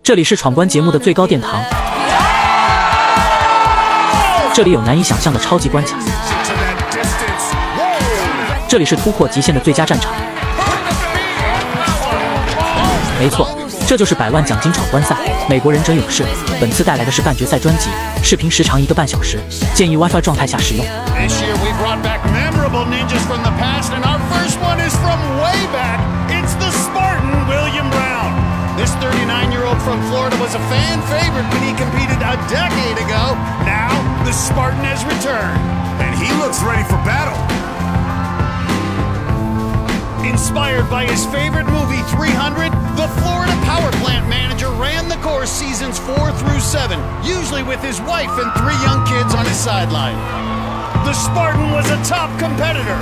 这里是闯关节目的最高殿堂，这里有难以想象的超级关卡，这里是突破极限的最佳战场。没错，这就是100万奖金闯关赛美国忍者勇士。本次带来的是半决赛专辑，视频时长1个半小时，建议 WiFi 状态下使用。This 39-year-old from Florida was a fan favorite when he competed a decade ago. Now, the Spartan has returned. And he looks ready for battle. Inspired by his favorite movie, 300, the Florida power plant manager ran the course seasons 4 through 7, usually with his wife and 3 young kids on his sideline. The Spartan was a top competitor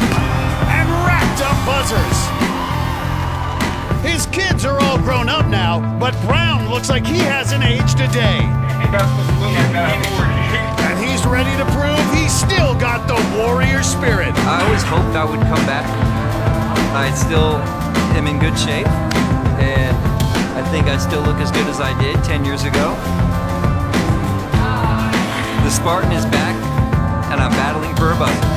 and racked up buzzers. His kids are all grown up now, but Brown looks like he hasn't aged a day. And he's ready to prove he's still got the warrior spirit. I always hoped I would come back. I still am in good shape, and I think I still look as good as I did 10 years ago. The Spartan is back, and I'm battling for a buzzer.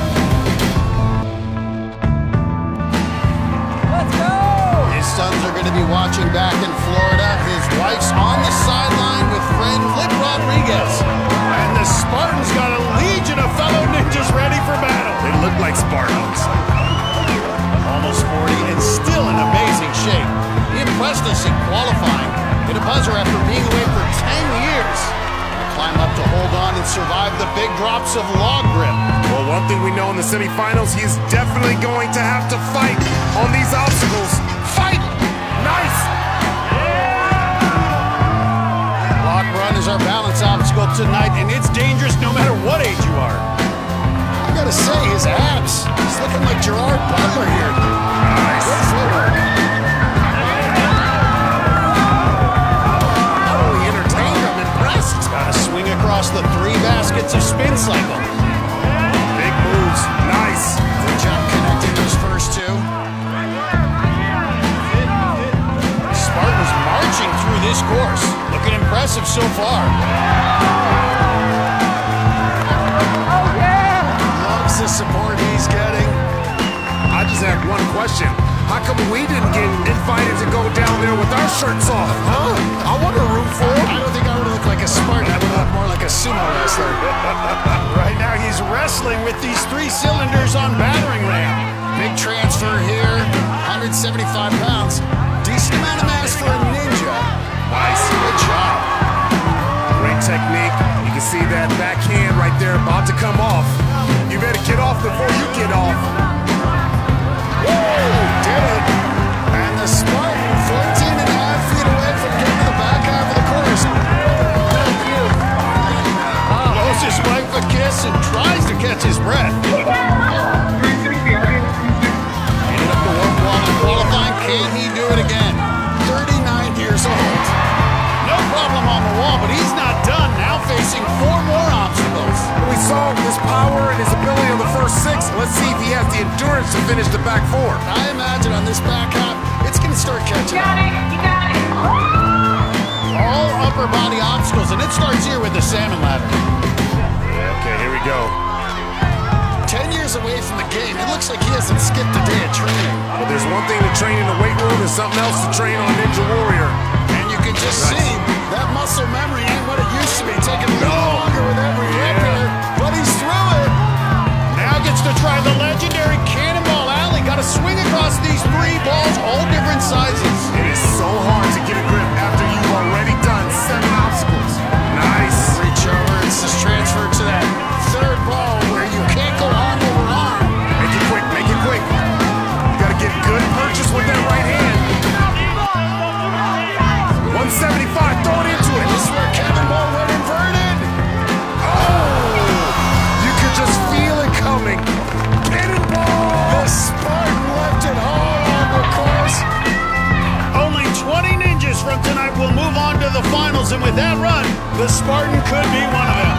Sons are going to be watching back in Florida. His wife's on the sideline with friend Flip Rodriguez. And the Spartans got a legion of fellow ninjas ready for battle. They look like Spartans. Almost 40 and still in amazing shape. He impressed us in qualifying. Hit a buzzer after being away for 10 years. Climb up to hold on and survive the big drops of log grip. Well, one thing we know in the semifinals, he is definitely going to have to fight on these obstacles. Fight! Nice! Block run is our balance obstacle tonight, and it's dangerous no matter what age you are. I gotta say, his abs, he's looking like Gerard Butler here. Nice. Good footwork. Oh, he entertained him, impressed. Gotta swing across the 3 baskets of spin cycle. Big moves, nice. Good job connecting those first 2. Spartans marching through this course. Looking impressive so far. Oh, yeah! Loves the support he's getting. I just have one question. How come we didn't get invited to go down there with our shirts off, huh? I want to root for him. I don't think I would look like a Spartan. I would look more like a sumo wrestler. Right now he's wrestling with these 3 cylinders on battering ram. Big transfer here, 175 pounds. Decent amount of mass for a ninja. Nice. Good job. Great technique. You can see that backhand right there about to come off. You better get off before you get off. Woo! Did it. And the Spartan 14.5 feet away from getting to the back half of the course. Blows his wife a kiss and tries to catch his breath. Ended up the warp wall in qualifying. Can he do it again? 39 years old. No problem on the wall, but he's not done. Now facing 4 more obstacles. We saw his power and his ability on the first 6. Let's see if he has the endurance to finish the back 4. I imagine on this back half, it's going to start catching up. You got it. All upper body obstacles, and it starts here with the salmon ladder. Okay, here we go. 10 years away from the game, it looks like he hasn't skipped a day of training. But there's one thing to train in the weight room and something else to train on Ninja Warrior. And you can just see that muscle memory ain't what it used to be. Taking a little longer with every hit here, but he's through it. Now gets to try the legendary Cannonball Alley. Got to swing across these 3 balls, all different sizes. It is so hard to get a grip after you've already done 7 obstacles. Nice. Reach over, it's just transferred to that 3rd ball where you can't go arm over arm. Make it quick, make it quick. You gotta get good purchase with that right hand. 175, throw it into it. This is where Cannonball went inverted. Oh! You could just feel it coming. Cannonball! The Spartan left it all on the course. Only 20 ninjas from tonight will move on to the finals, and with that run, the Spartan could be one of them.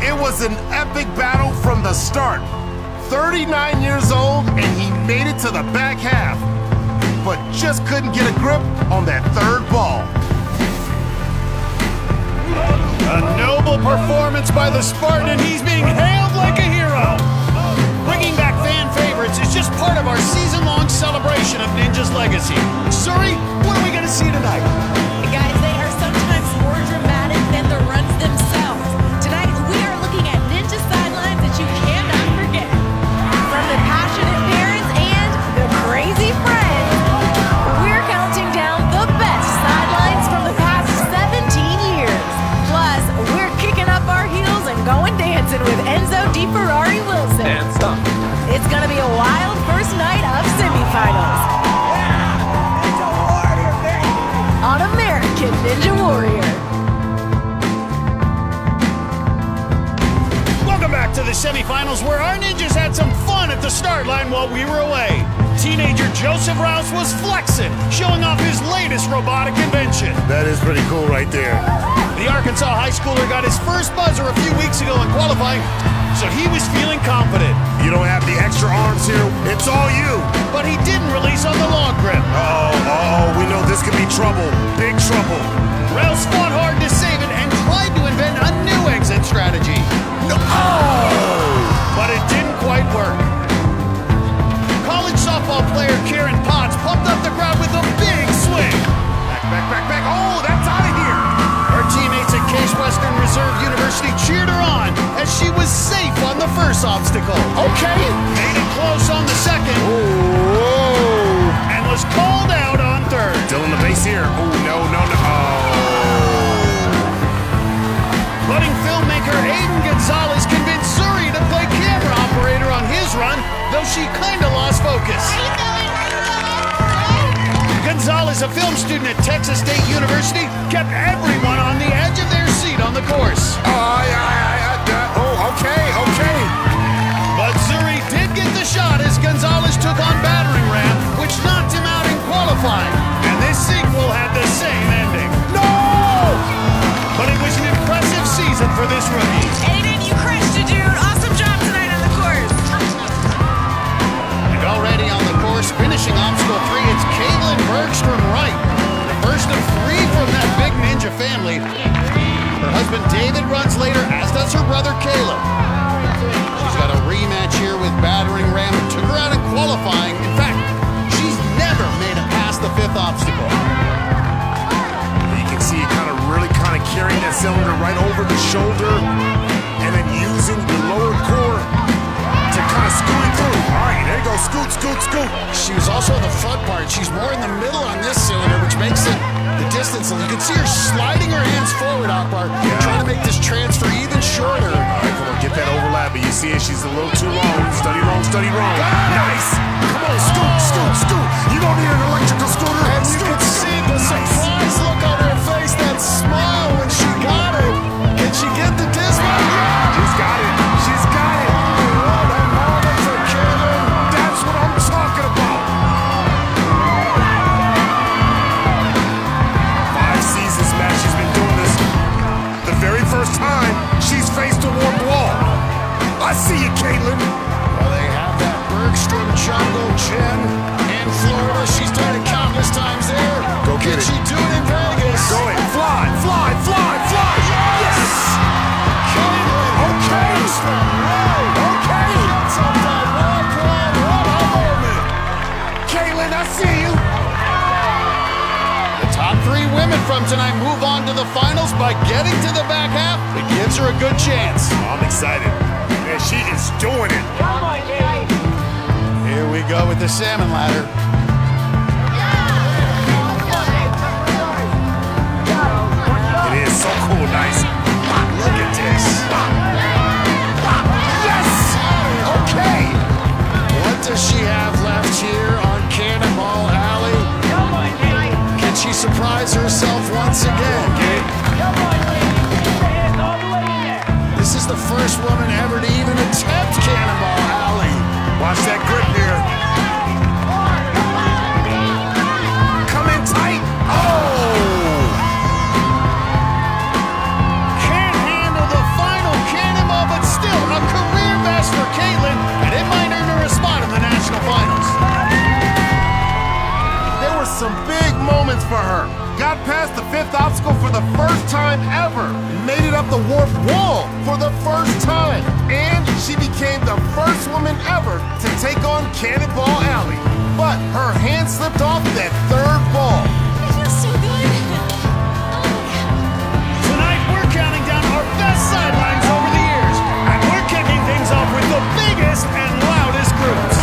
It was an epic battle from the start. 39 years old, and he made it to the back half. but just couldn't get a grip on that third ball. A noble performance by the Spartan, and he's being hailed like a hero. Bringing back fan favorites is just part of our season-long celebration of Ninja's legacy. Suri, what are we going to see tonight? Guys, they are sometimes more dramatic than the runs themselves. Tonight, we are looking at Ninja sidelines that you cannot forget. From the passionate parents and the crazy friends, we're counting down the best sidelines from the past 17 years. Plus, we're kicking up our heels and going dancing with Enzo DiFerrari Wilson. And stop. It's gonna be a wild first night of semifinals. On American Ninja Warrior. Welcome back to the semifinals, where our ninjas had some fun at the start line while we were away. Teenager Joseph Rouse was flexing, showing off his latest robotic invention. That is pretty cool right there. The Arkansas high schooler got his first buzzer a few weeks ago in qualifying, so he was feeling confident. You don't have the extra arms here. It's all you. But he didn't release on the log grip. We know this could be trouble. Big trouble. Rouse fought hard to save it and tried to invent a new exit strategy. No. Oh! But it didn't quite work. College softball player Karen Potts pumped up the crowd with a big swing. Back. Oh, that's out of here. Her teammates at Case Western Reserve University cheered her on as she was safe on the first obstacle. Okay. Made it close on the second. Oh. And was called out on third. Still in the base here. Oh, no. Budding filmmaker Aiden Gonzalez convinced Suri to play camera operator on his run, though she kinda lost focus. Gonzalez, a film student at Texas State University, kept everyone on the edge of their seat on the course. Okay. But Suri did get the shot as Gonzalez took on battering ram, which knocked him out in qualifying. And this sequel had the same ending. No! But it was an impressive season for this rookie. Aiden, you crushed it, dude. Awesome job tonight on the course. And already on the course, finishing obstacle 3, it's Caitlin Bergstrom Wright. The first of 3 from that big ninja family. Her husband David runs later, as does her brother Caleb. She's got a rematch here with battering ram. It took her out in qualifying. In fact, she's never made it past the 5th obstacle. You can see it really carrying that cylinder right over the shoulder and then using the lower core to scoot it through. All right, there you go. Scoot. She was also on the front part. She's more in the middle on this cylinder, which makes it the distance. You can see her sliding her hands forward, Akbar, trying to make this transfer even shorter. All right, come on, get that overlap. But you see it, she's a little too long. Study wrong. Nice. Come on, scoot. You don't need an electrical scooter. And you can see the surprise look on her face, that smile when she got it. Can she get the dismount? She's got it. What a moment for Caitlin. That's what I'm talking about. 5 seasons, Matt, she's been doing this. The very first time she's faced a warped wall. I see you, Caitlin. Well, they have that Bergstrom jungle gym in Florida. She's done it countless times there. Go get Can it. she do it in Vegas? Go ahead. Fly. Yes! Caitlin. Okay. Gets up that rock wall. What a moment. Caitlin, I see you. The top 3 women from tonight move on to the finals by getting to the back half. It gives her a good chance. I'm excited. Man, she is doing it. Here we go with the salmon ladder. It is so cool, nice. Look at this. Yes! Okay. What does she have left here on Cannonball Alley? Can she surprise herself once again? This is the first woman ever to even attempt Cannonball Alley. Watch that grip here. Come in tight. Oh! Can't handle the final cannonball, but still a career best for Caitlin, and it might earn her a spot in the national finals. her. Got past the 5th obstacle for the first time ever. Made it up the warp wall for the first time. And she became the first woman ever to take on Cannonball Alley. But her hand slipped off that 3rd ball. It feels so good. Tonight, we're counting down our best sidelines over the years, and we're kicking things off with the biggest and loudest groups.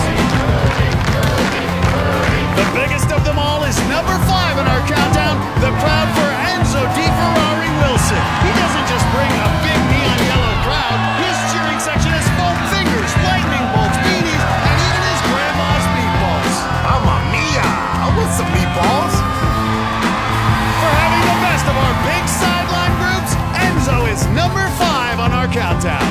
The biggest of them all is number 5 in our countdown, the crowd for Enzo Di Ferrari Wilson. He doesn't just bring a big neon yellow crowd. His cheering section has foam fingers, lightning bolts, beanies, and even his grandma's meatballs. Mamma mia! I want some meatballs. For having the best of our big sideline groups, Enzo is number 5 on our countdown.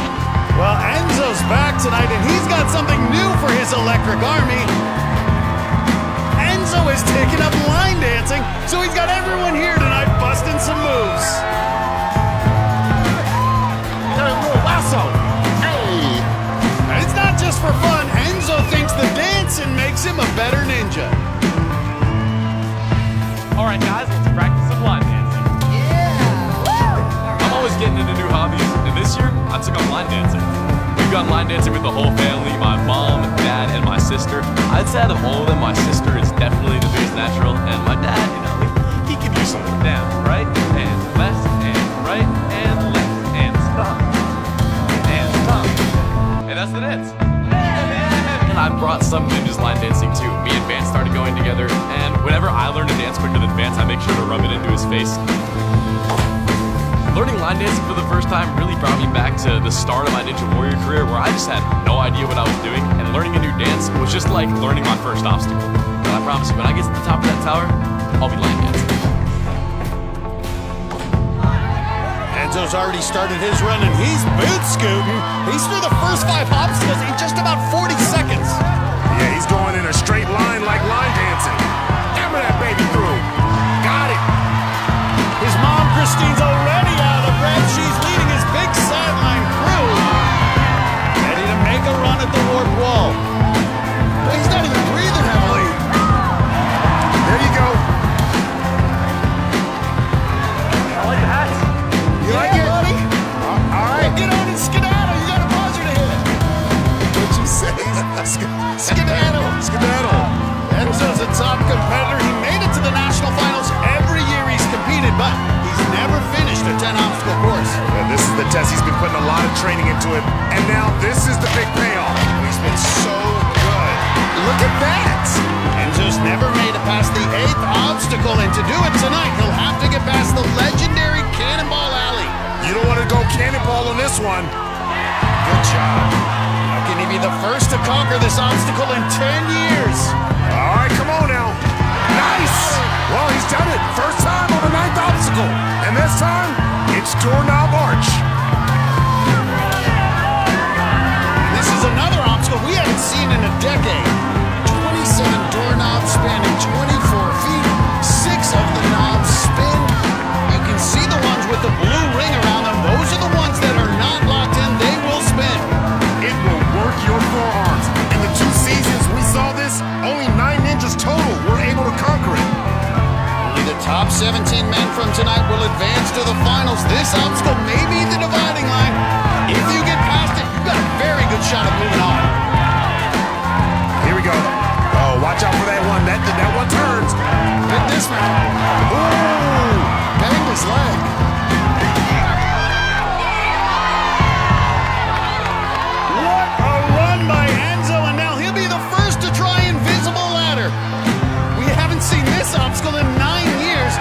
Well, Enzo's back tonight, and he's got something new for his electric army. Enzo is taking up line dancing, so he's got everyone here tonight busting some moves. Lasso. Hey! And it's not just for fun. Enzo thinks the dancing makes him a better ninja. All right, guys, let's practice some line dancing. Yeah. I'm always getting into new hobbies, and this year I took up line dancing. We've gone line dancing with the whole family, my mom, dad, and my sister. I'd say out of all of them, my sister is definitely the biggest natural, and my dad, he could use something down, right? And left, and right, and left, and stop, and stop. And that's the dance. And I brought some ninjas line dancing too. Me and Vance started going together, and whenever I learn to dance quicker than Vance, I make sure to rub it into his face. Learning line dancing for the first time really brought me back to the start of my Ninja Warrior career, where I just had no idea what I was doing, and learning a new dance was just like learning my first obstacle. But I promise you, when I get to the top of that tower, I'll be line dancing. Enzo's already started his run, and he's boot scooting. He's through the first 5 obstacles in just about 40 seconds. Yeah, he's going in a straight line like line dancing. Hammer that baby through. Got it. His mom, Christine's already out of breath. She's leading his big sideline crew, ready to make a run at the warp wall. But he's not even breathing heavily. There you go. I like the hats. You like it? buddy? All right. Get on and skedaddle. You got a buzzer to hit. What'd you say? Skedaddle. Skedaddle. Enzo's a top competitor. He made it to the national finals every year he's competed, but he's never finished a 10-obstacle course. Yeah, this is the test. He's been putting a lot of training into it, and now this is the big payoff. He's been so good. Look at that. Enzo's never made it past the 8th obstacle, and to do it tonight, he'll have to get past the legendary Cannonball Alley. You don't want to go cannonball on this one. Good job. How can he be the first to conquer this obstacle in 10 years? All right, come on now. Nice. Well, he's done it. First time on the 9th obstacle. And this time, it's doorknob arch. This is another obstacle we haven't seen in a decade. 27 doorknobs spanning 24 feet. 6 of the knobs spin. You can see the ones with the blue ring around them. Those are the ones that are not locked in. They will spin. It will work your forearms. In the 2 seasons we saw this, only 9 ninjas total were able to conquer it. Only the top 17 men from tonight will advance to the finals. This obstacle may be the dividing line. If you get past it, you've got a very good shot of moving on. Here we go. Oh, watch out for that one. That one turns. Hit this man. Ooh, banged his leg. What a run by Enzo, and now he'll be the first to try Invisible Ladder. We haven't seen this obstacle in 9 years.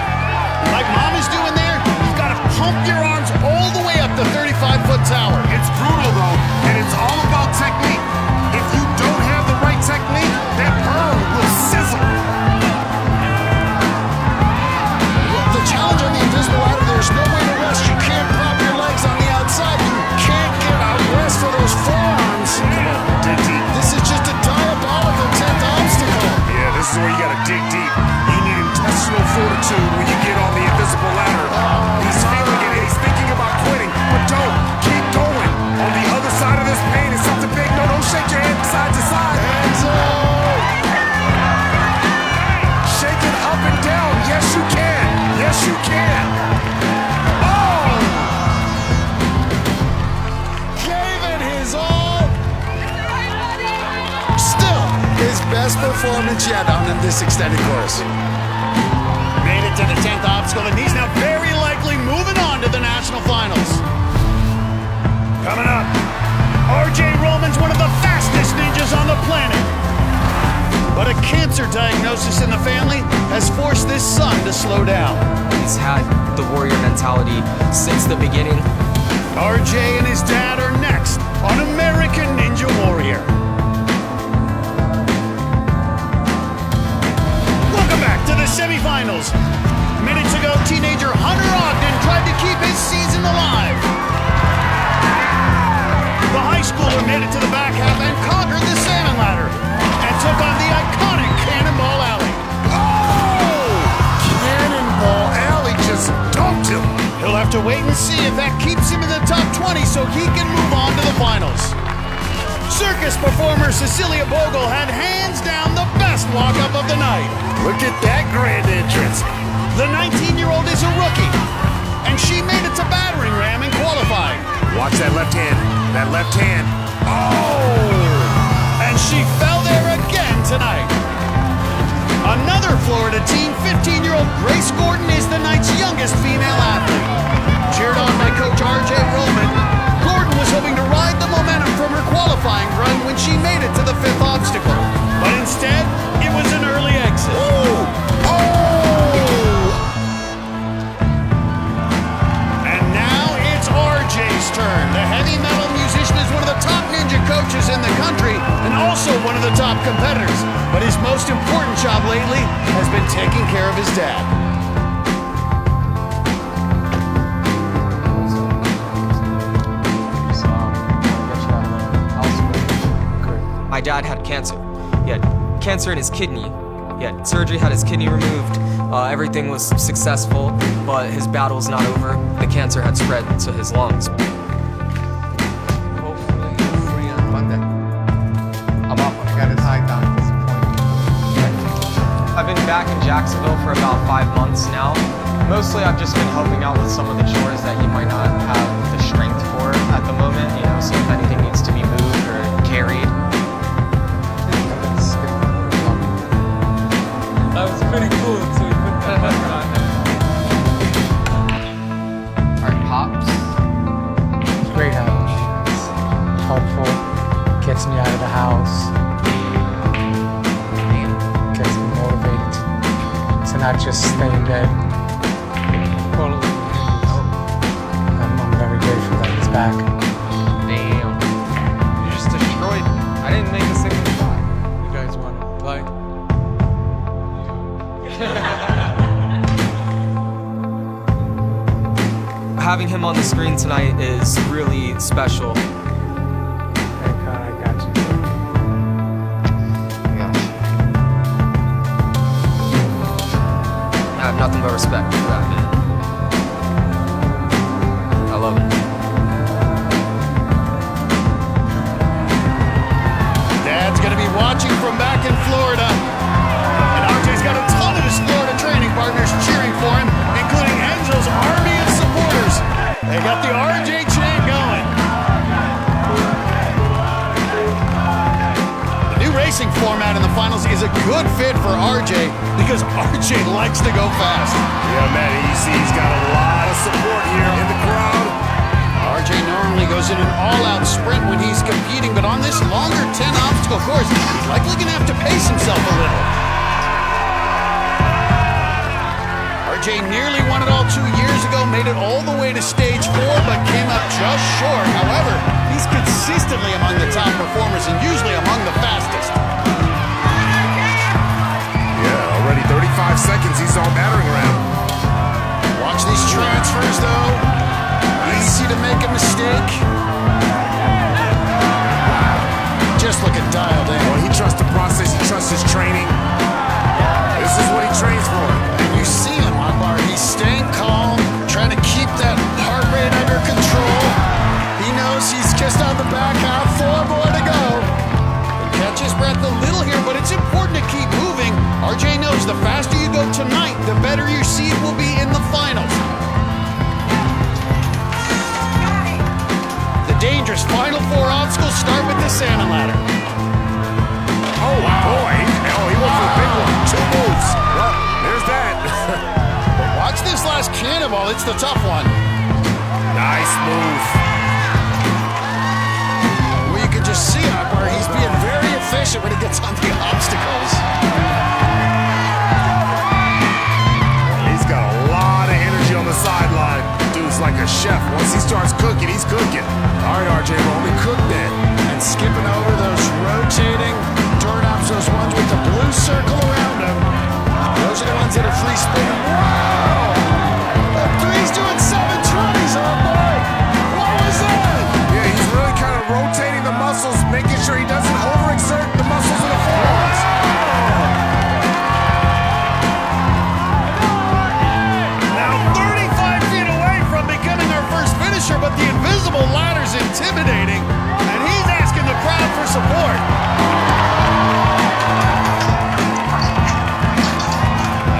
Like Mom is doing there, you've got to pump your arms all the way up the 35-foot tower. It's brutal, though, and it's all about technique. If you don't have the right technique, that burn will sizzle. performance yet on this extended course. Made it to the 10th obstacle, and he's now very likely moving on to the national finals. Coming up, RJ Roman's one of the fastest ninjas on the planet. But a cancer diagnosis in the family has forced this son to slow down. He's had the warrior mentality since the beginning. RJ and his dad are next on American Ninja Warrior. Welcome back to the semifinals. Minutes ago, teenager Hunter Ogden tried to keep his season alive. The high schooler made it to the back half and conquered the salmon ladder and took on the iconic Cannonball Alley. Oh! Cannonball Alley just dumped him. He'll have to wait and see if that keeps him in the top 20 so he can move on to the finals. Circus performer Cecilia Bogle had hands down the best walk-up of the night. Look at that grand entrance. The 19-year-old is a rookie, and she made it to battering ram in qualifying. Watch that left hand. That left hand. Oh! And she fell there again tonight. Another Florida teen, 15-year-old Grace Gordon, is the night's youngest female athlete. Cheered on by Coach RJ Roman, Gordon was hoping to ride the momentum from her qualifying run when she made it to the 5th obstacle. But instead, it was an early exit. Oh! And now it's RJ's turn. The heavy metal musician is one of the top ninja coaches in the country and also one of the top competitors. But his most important job lately has been taking care of his dad. My dad had cancer. He had cancer in his kidney. He had surgery, had his kidney removed. Everything was successful, but his battle's not over. The cancer had spread to his lungs. Hopefully free on Monday. I'm up. I got a tie down. I've been back in Jacksonville for about 5 months now. Mostly I've just been helping out with some of the chores that you might not have the strength for at the moment, you know, see if anything needs to be moved or carried. That was pretty cool until you put that button on there. Our Pops. Great house. It's helpful. Gets me out of the house. Gets me motivated to not just stay in bed. I'm very grateful that he's back. Damn. You just destroyed. I didn't make a single shot. You guys want to play? Having him on the screen tonight is really special. Hey, God, I got you. I have nothing but respect for that man. I love him. Dad's gonna be watching from back in Florida. And RJ's got a ton of his Florida training partners cheering for him, including Enzo's army of supporters. They got the RJ chant going. The new racing format in the finals is a good fit for RJ because RJ likes to go fast. Yeah, man, you see he's got a lot of support here in the crowd. RJ normally goes in an all-out sprint when he's competing, but on this longer 10-obstacle course, he's likely going to have to pace himself a little. RJ nearly won it all 2 years ago, made it all the way to stage 4, but came up just short. However, he's consistently among the top performers and usually among the fastest. Yeah, already 35 seconds, he's on battering ram. Watch these transfers, though. Easy to make a mistake. Just looking dialed in. Well, he trusts the process, he trusts his training. This is what he trains for. And you see him on bar. He's staying calm, trying to keep that heart rate under control. He knows he's just on the back half, 4 more to go. He'll catch his breath a little here, but it's important to keep moving. RJ knows the faster you go tonight, the better your season bourgeois cannonball. It's the tough one. Nice move. Well, you can just see where he's being very efficient when he gets on the obstacles. He's got a lot of energy on the sideline. Dude's like a chef. Once he starts cooking, he's cooking. All right, RJ Roman, cook that. And skipping over those rotating turnips, those ones with the blue circle around them. Those are the ones that are free spinning. Wow! That three's doing 720s, oh boy! What was that? Yeah, he's really kind of rotating the muscles, making sure he doesn't overexert the muscles of the forearms. Now 35 feet away from becoming our first finisher, but the invisible ladder's intimidating, and he's asking the crowd for support.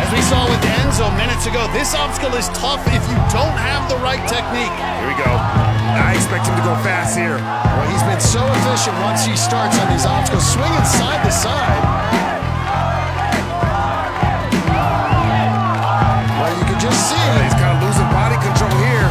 As we saw with Enzo minutes ago, this obstacle is tough if you don't have the right technique. Here we go. I expect him to go fast here. Well, he's been so efficient once he starts on these obstacles, swinging side to side. Well, you can just see He's kind of losing body control here.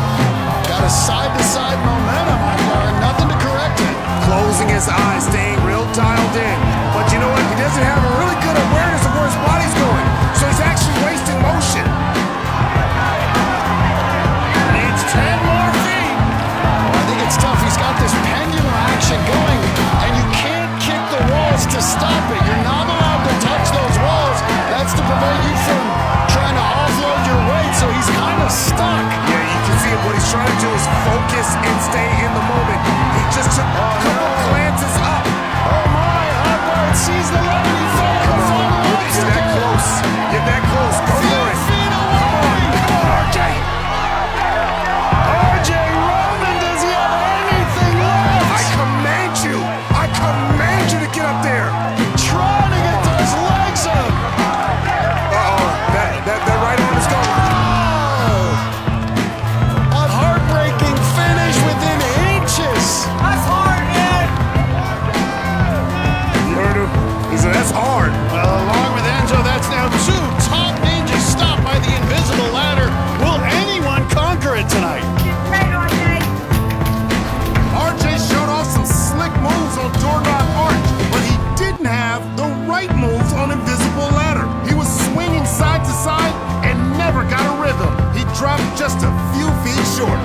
got a side-to-side momentum on there, and nothing to correct it. Closing his eyes, staying real dialed in. But you know what? He doesn't have a really good awareness of where his body's going. So he's actually wasting motion. Needs 10 more feet. Oh, I think it's tough. He's got this pendulum action going, and you can't kick the walls to stop it. You're not allowed to touch those walls. That's to prevent you from trying to offload your weight, so he's kind of stuck. Yeah, you can see what he's trying to do is focus and stay in the moment. He just took a couple glances up. Oh my, Hubbard sees the line. He fell on the final Get that close. Get that close. Go for it. feet away. Come on, RJ. RJ Roman, does he have anything left? I command you. I command you to get up there. Trying to get those legs up. Uh-oh. That right arm is gone. A heartbreaking finish within inches. That's hard, man. You heard him? He said, that's hard. Well, along with Enzo, that's now two top ninjas stopped by the invisible ladder. Will anyone conquer it tonight? RJ showed off some slick moves on doorknob arch, but he didn't have the right moves on invisible ladder. He was swinging side to side and never got a rhythm. He dropped just a few feet short.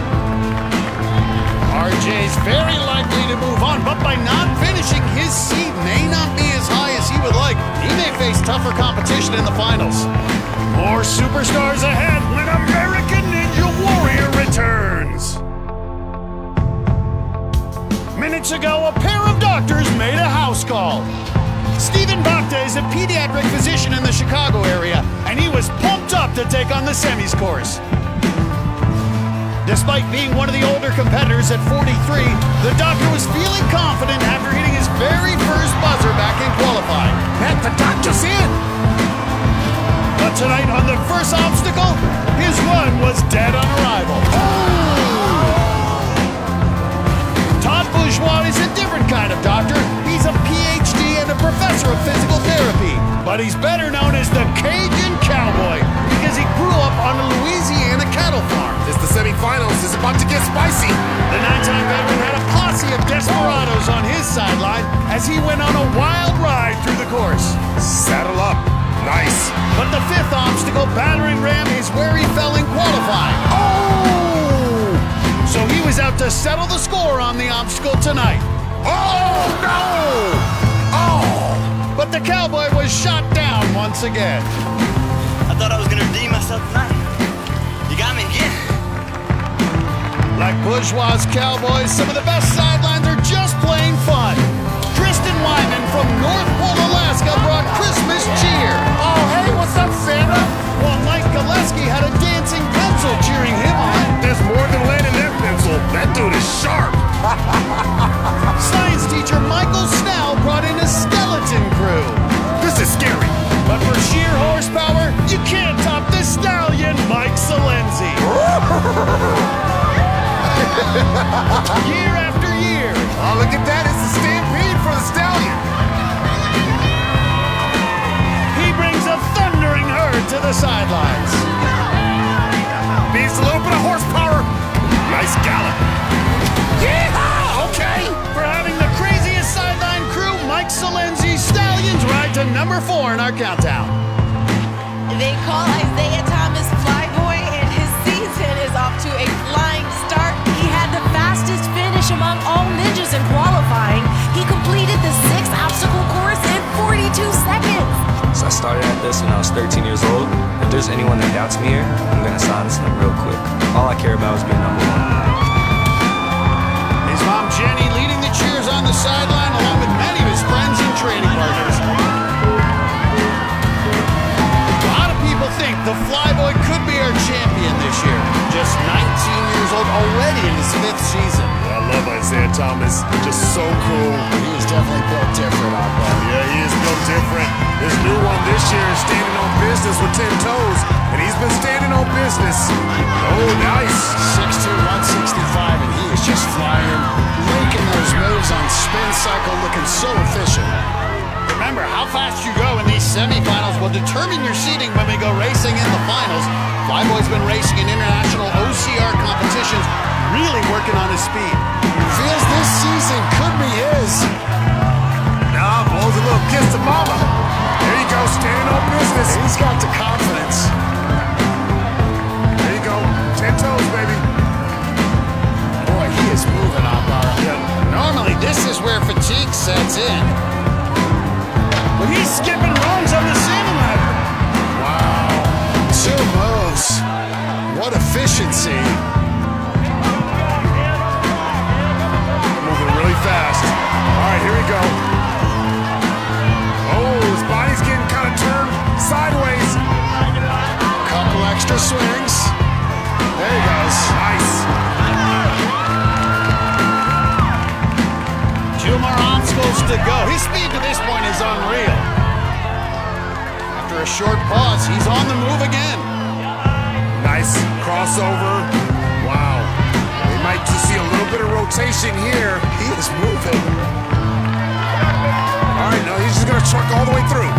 RJ's very likely to move on, but by not finishing, his seed may not be as high as he would like. He may face tougher competition in the finals. More superstars ahead when American Ninja Warrior returns. Minutes ago, a pair of doctors made a house call. Stephen Bhakta is a pediatric physician in the Chicago area, and he was pumped up to take on the semis course. Despite being one of the older competitors at 43, the doctor was feeling confident after hitting his very first buzzer back in qualifying. Matt, the doctor's in. But tonight on the first obstacle, his run was dead on arrival. Todd Bourgeois is a different kind of doctor. He's a PhD and a professor of physical therapy. But he's better known as the Cajun Cowboy because he grew up on a Louisiana cattle farm. It's the semifinals. It's about to get spicy. The 9-time veteran had a posse of desperados on his sideline as he went on a wild ride through the course. Saddle up. Nice. But the fifth obstacle, battering ram, is where he fell in qualifying. Oh! So he was out to settle the score on the obstacle tonight. Oh, no! Oh! But the Cowboy was shot down once again. I thought I was gonna redeem myself tonight. You got me again. Like Bourgeois' Cowboys, some of the best sidelines are just plain fun. Tristan Wyman from North Pole, Alaska brought Christmas cheer. Oh, hey, what's up, Santa? While Mike Gillespie had a dancing pencil cheering him on. There's more than lead in that pencil. That dude is sharp. Science teacher Michael Snell brought in a skeleton crew. This is scary. But for sheer horsepower, you can't top the stallion Mike Salenzi. Year after year. Oh, look at that. It's a stampede for the stallion. He brings a thundering herd to the sidelines. a little bit of horsepower. Nice gallop. Yeehaw! Okay. For having the craziest sideline crew, Mike Salenzi's Stallions ride to number 4 in our countdown. They call Isaiah Thomas Flyboy, and his season is off to a flying start. He had the fastest finish among all ninjas in qualifying. He completed the 6th obstacle course in 42 seconds. So I started at this when I was 13 years old. If there's anyone that doubts me here, I'm gonna silence them real quick. All I care about is being number 1. His mom Jenny leading the cheers on the sideline along with many of his friends and training partners. A lot of people think the Flyboy could be our champion this year. Just 19 years old already in his 5th season. I love Isaiah Thomas. Just so cool. He was definitely built different, Aqua. Yeah, he is built different. His new one this year is standing on business with 10 toes, and he's been standing on business. Oh, nice. 6'2", 165, and he is just flying, making those moves on spin cycle, looking so efficient. Remember, how fast you go in these semifinals will determine your seeding when we go racing in the finals. Flyboy's been racing in international OCR competitions, really working on his speed. Feels this season could be his. Nah, blows a little kiss to mama. There you go, standing on business. He's got the confidence. There you go, 10 toes, baby. Boy, he is moving, Akbar. Normally, this is where fatigue sets in. But he's skipping rungs on the salmon ladder. Wow. 2 moves. What efficiency. Moving really fast. All right, here we go. Oh, his body's getting kind of turned sideways. Couple extra swings. There he goes. Nice. 2 more obstacles to go. His speed to this point is unreal. After a short pause, he's on the move again. Nice crossover. Wow. We might just see a little bit of rotation here. He is moving. All right, no, he's just gonna truck all the way through.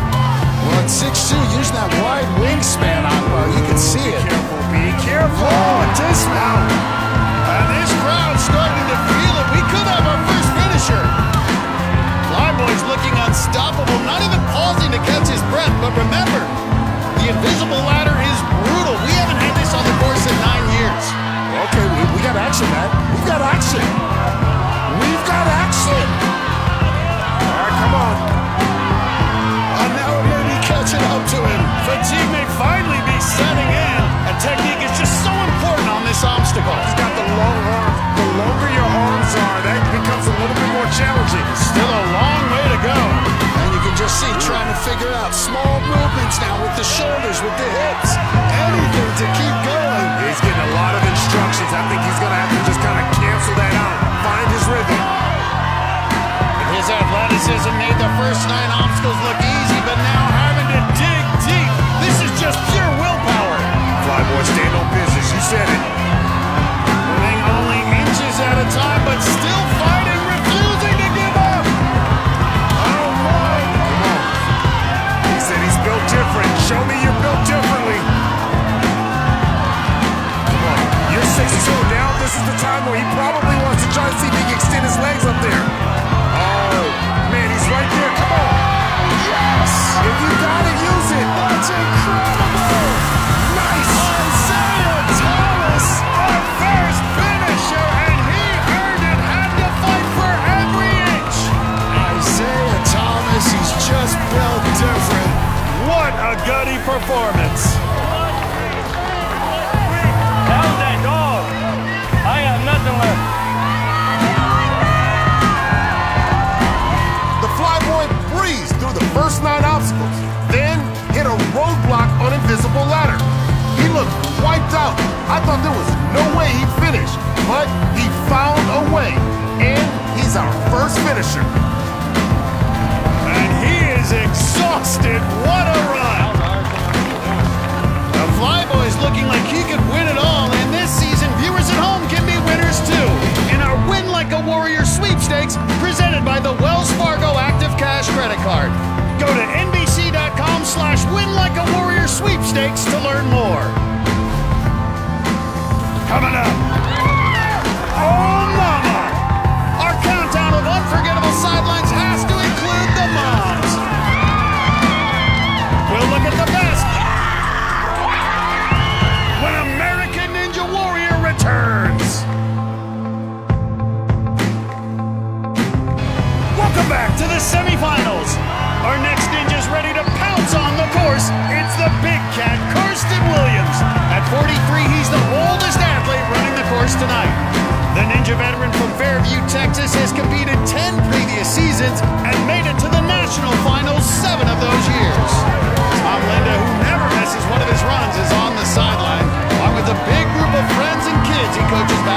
Well, at 6'2", using that wide wingspan, you can see it. Be careful. Oh, dismount. And this crowd's starting to feel it. We could have our first finisher. Flyboy's looking unstoppable, not even pausing to catch his breath. But remember, the invisible ladder is brutal. We haven't had this on the course in 9 years. Okay, we got action, man. We've got action. We've got action. All right, come on. And now we're going to be catching up to him. Fatigue may finally be setting in. And technique is just so important on this obstacle. He's got the long arm. The longer your arms are, that becomes a little bit more challenging. Still a long way to go. And you can just see trying to figure out small movements now with the shoulders, with the hips. Anything to keep going. He's getting a lot of instructions. I think he's going to have to just kind of cancel that out. Find his rhythm. His athleticism made the first 9 obstacles look easy, but now having to dig deep. This is just pure willpower. Flyboy, stand on business. You said it. Moving only inches at a time, but still fighting, refusing to give up. Oh, boy. Come on. He said he's built different. Show me you're built differently. Come on. You're 6'2". Now this is the time where he probably wants to try to see if he can extend his legs up there. Oh, man, he's right there. Come on. Yes. If you got it, use it. That's incredible. Nice. Isaiah Thomas, our first finisher, and he earned it. Had to fight for every inch. Isaiah Thomas, he's just built different. What a gutty performance. How's that dog? I got nothing left. The Flyboy breezed through the first 9 obstacles, then hit a roadblock on invisible ladder. He looked wiped out. I thought there was no way he'd finish, but he found a way, and he's our first finisher. And he is exhausted. What a run. The Flyboy's looking like he could win it all, and this season, viewers at home can be winners too. In our Win Like a Warrior sweepstakes, presented by the Wells Fargo Active Cash Credit Card. Go to NBC.com/WinLikeAWarrior sweepstakes to learn more.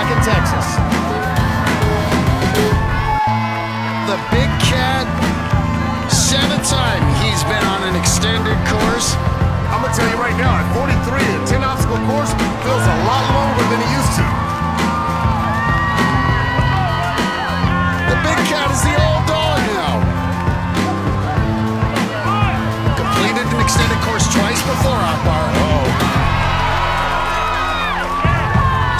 back in Texas. The big cat, 7th time he's been on an extended course. I'm gonna tell you right now, at 43, a 10 obstacle course feels a lot longer than it used to. The big cat is the old dog now. Completed an extended course twice before, Akbar.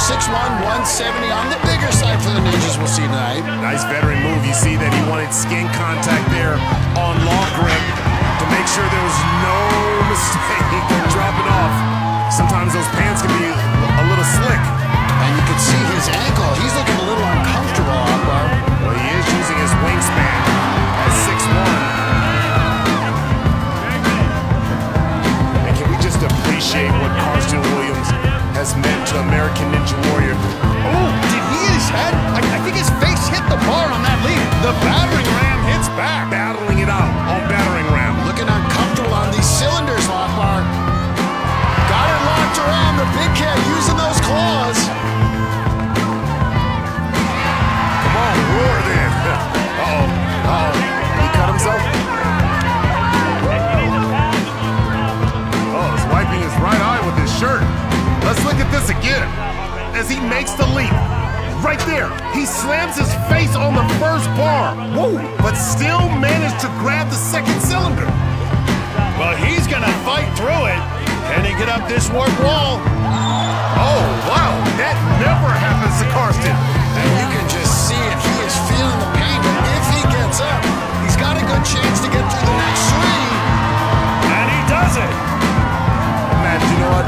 6'1", 170 on the bigger side for the Ninjas we'll see tonight. Nice veteran move. You see that he wanted skin contact there on long grip to make sure there was no mistake when dropping off. Sometimes those pants can be a little slick. And you can see his ankle. He's looking a little uncomfortable, Akbar. Well, he is using his wingspan at 6'1". And can we just appreciate what Karsten Williams has meant to American Ninja Warrior? Oh, did he hit his head? I think his face hit the bar on that leap. The battering ram hits back. Battling it out on battering ram. Looking uncomfortable on these cylinders, Akbar. Got it locked around. The big cat using those claws. Come on, roar then. Uh-oh. He cut himself? Oh, he's wiping his right eye with his shirt. Let's look at this again. As he makes the leap. Right there, he slams his face on the first bar. Whoa, but still managed to grab the second cylinder. Well, he's gonna fight through it. Can he get up this warp wall? Oh, wow, that never happens to Karsten. And you can just see it. He is feeling the pain, but if he gets up, he's got a good chance to get through the next swing. And he does it. Matt, you know what?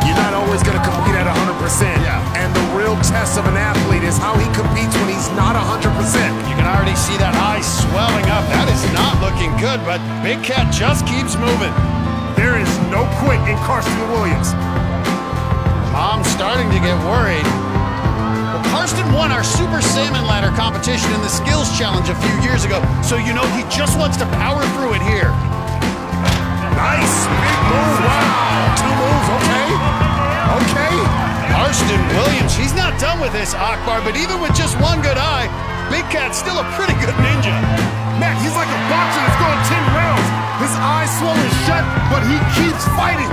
You're not always going to compete at 100%. Yeah. And the real test of an athlete is how he competes when he's not 100%. You can already see that eye swelling up. That is not looking good, but Big Cat just keeps moving. There is no quit in Karsten Williams. Mom's starting to get worried. Well, Karsten won our Super Salmon Ladder competition in the Skills Challenge a few years ago, so you know he just wants to power through it here. Nice, big move. Wow, 2 moves, okay. Karsten Williams, he's not done with this, Akbar, but even with just one good eye, Big Cat's still a pretty good ninja. Matt, he's like a boxer that's going 10 rounds. His eyes swollen shut, but he keeps fighting.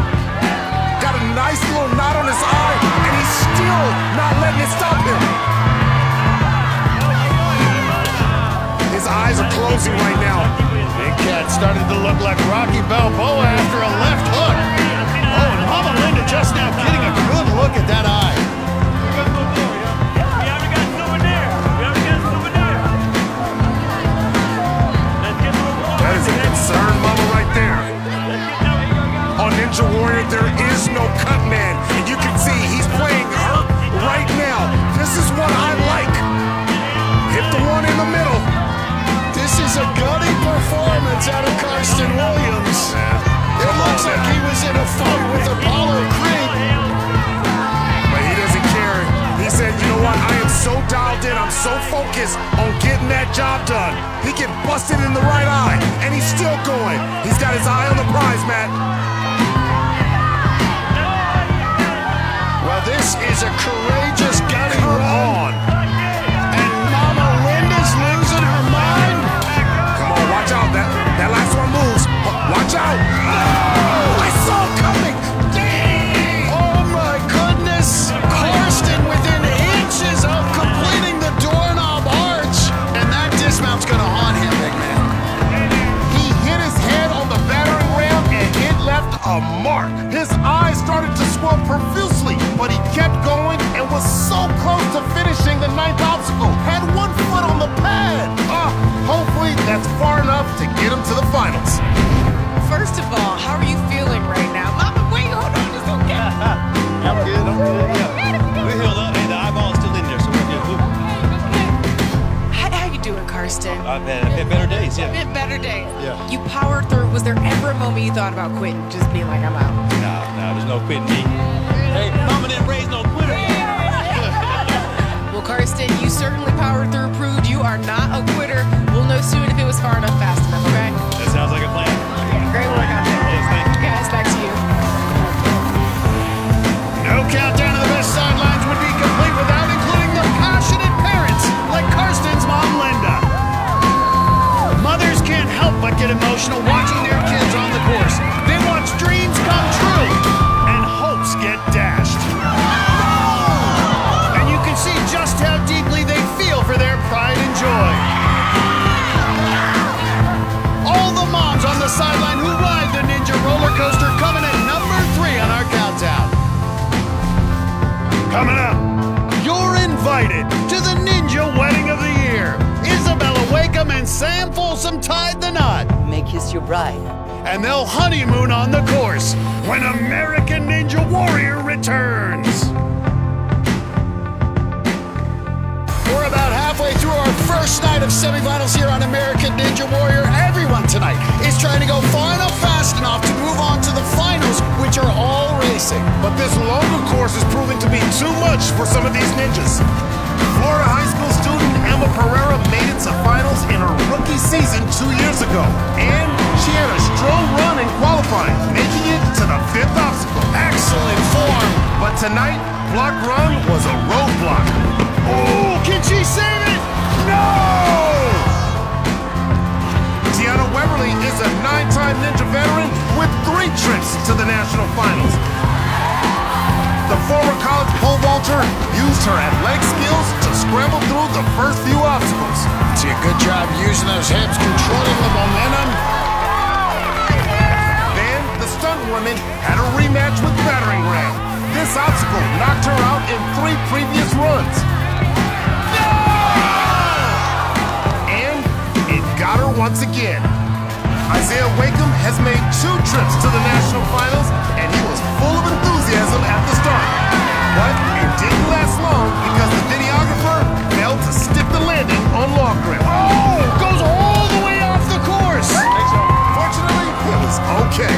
Got a nice little knot on his eye, and he's still not letting it stop him. His eyes are closing right now. Big Cat started to look like Rocky Balboa after a left hook. Oh, and Mama Linda just now getting a good look at that eye. That is a concern, Mama, right there. On Ninja Warrior, there is no cut man, and you can see he's playing hurt right now. This is what I like. Hit the one in the middle. This is a gutty performance out of Karsten Williams. It looks like he was in a fight with Apollo Creed. But he doesn't care. He said, you know what, I am so dialed in, I'm so focused on getting that job done. He get busted in the right eye, and he's still going. He's got his eye on the prize, Matt. Well, this is a courageous gutty Come run. on. And Mama Linda's losing her mind. Come on, watch out. That last one moves. Watch out. Oh, I saw it coming. Dang! Oh my goodness! Karsten within inches of completing the doorknob arch. And that dismount's gonna haunt him, big man. He hit his head on the battering ram and it left a mark. His eyes started to swell profusely, but he kept going and was so close to finishing the 9th obstacle. Had 1 foot on the pad. Hopefully that's far enough to get him to the finals. First of all, how are you feeling right now? Mama, wait, hold on, it's okay. I'm good, yeah. We're healed up, and the eyeball's still in there, so we're good. How you doing, Karsten? I've had better days, yeah. Been better days. Yeah. You powered through. Was there ever a moment you thought about quitting, just being like, I'm out? Nah, there's no quitting me. Hey, mama didn't raise no quitter. Well, Karsten, you certainly powered through, proved you are not a quitter. We'll know soon if it was far enough, fast enough, okay? That sounds like a plan. Great work out there. Yes, thank you. Guys, back to you. No countdown to the best sidelines would be complete without including professional watching their kids on the course. They watch dreams come true and hopes get dashed. And you can see just how deeply they feel for their pride and joy. All the moms on the sideline who ride the Ninja roller coaster coming at number 3 on our countdown. Coming up, you're invited to the Ninja Wedding of the Year. Isabella Wakeham and Sam Folsom tied the knot. Make his your bride. And they'll honeymoon on the course when American Ninja Warrior returns. We're about halfway through our first night of semifinals here on American Ninja Warrior. Everyone tonight is trying to go far enough fast enough to move on to the finals, which are all racing. But this longer course is proving to be too much for some of these ninjas. Florida high school student Emma Pereira made it to finals in her rookie season 2 years ago. And she had a strong run in qualifying, making it to the 5th obstacle. Excellent form. But tonight, block run was a roadblock. Oh, can she save it? No! Tiana Weberly is a 9-time Ninja veteran with 3 trips to the national finals. The former college pole vaulter used her athletic skills to scramble through the first few obstacles. She did a good job using those hips, controlling the momentum. Then the stunt woman had a rematch with battering ram. This obstacle knocked her out in 3 previous runs. No! And it got her once again. Isaiah Wakeham has made 2 trips to the national finals, and he was full of enthusiasm at the start. But it didn't last long because the videographer failed to stick the landing on log grip. Oh, goes all the way off the course. Fortunately, it was okay.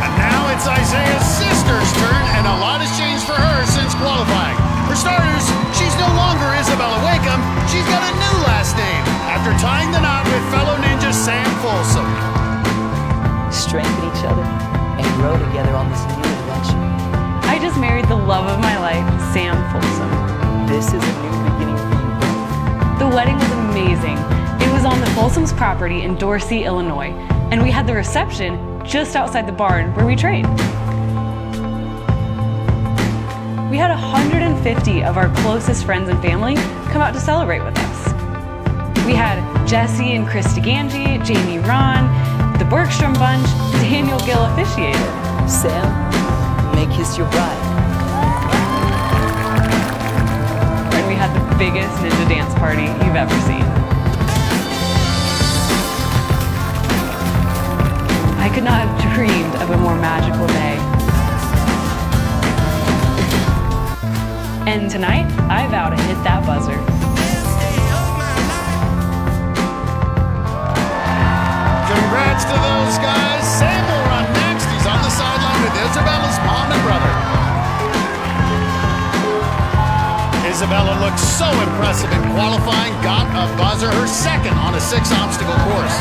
And now it's Isaiah's sister's turn, and a lot has changed for her since qualifying. For starters, she's no longer Isabella Wakeham. She's got a new last name after tying the knot with fellow ninja Sam Folsom. Strengthen each other and grow together on this new adventure. I just married the love of my life, Sam Folsom. This is a new beginning for you both. The wedding was amazing. It was on the Folsom's property in Dorsey, Illinois, and we had the reception just outside the barn where we trained. We had 150 of our closest friends and family come out to celebrate with us. We had Jesse and Christy Ganji, Jamie Ron, the Bergstrom Bunch, Daniel Gill officiated. Sam, make his your bride. And we had the biggest ninja dance party you've ever seen. I could not have dreamed of a more magical day. And tonight, I vow to hit that buzzer. Congrats to those guys. Sam will run next. He's on the sideline with Isabella's mom and brother. Isabella looked so impressive in qualifying, got a buzzer, her second on a 6-obstacle course.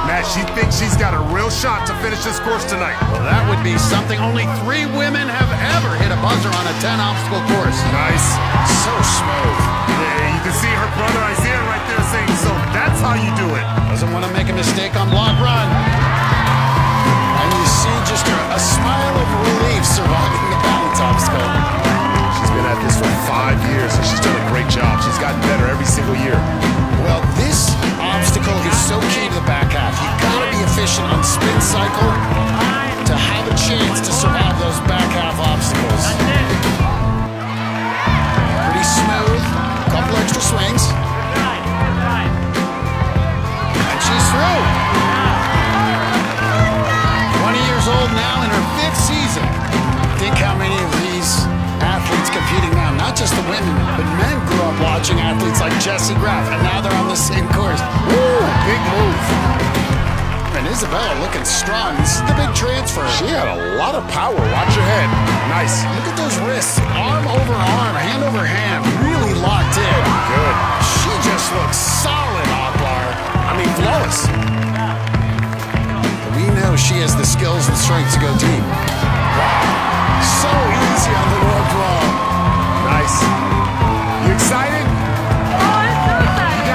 Matt, she thinks she's got a real shot to finish this course tonight. Well, that would be something. Only 3 women have ever hit a buzzer on a 10-obstacle course. Nice. So smooth. Yeah, you can see her brother Isaiah right there saying, so that's how you do it. Doesn't want to make a mistake on log run. And you see just a smile of relief surviving the balance obstacle. She's been at this for 5 years, and she's done a great job. She's gotten better every single year. Well, this obstacle is so key to the back half. You gotta be efficient on spin cycle to have a chance to survive those back half obstacles. Pretty smooth, couple extra swings. And she's through. 20 years old now in her 5th season. Think how many of these athletes competing now, not just the women, but men grew up watching athletes like Jesse Graff, and now they're on the same course. Woo, big move. And Isabella looking strong. This is the big transfer. She had a lot of power. Watch your head. Nice. Look at those wrists, arm over arm, hand over hand, really locked in. Good. She just looks solid, Akbar. I mean, flawless. We know she has the skills and strength to go deep. Wow. So easy on the rope wall. Nice. You excited? Oh, I'm so excited. You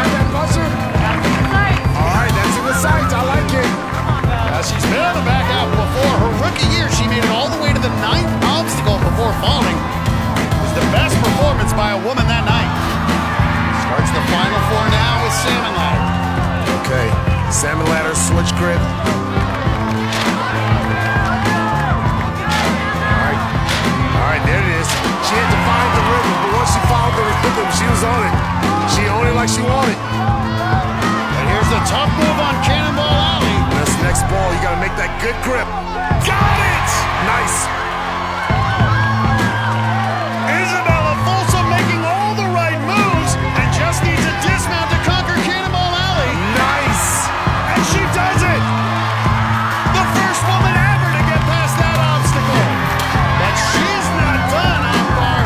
rookie year, she made it all the way to the 9th obstacle before falling. It was the best performance by a woman that night. Starts the final four now with salmon ladder. Okay, salmon ladder, switch grip. All right, there it is. She had to find the rhythm, but once she found the rhythm, she was on it. She owned it like she wanted. And here's the tough move on Cannonball Alley. This next ball, you gotta make that good grip. Got it! Nice. Isabella Folsom making all the right moves and just needs a dismount to conquer Cannonball Alley. Nice! And she does it! The first woman ever to get past that obstacle. But she's not done, Akbar.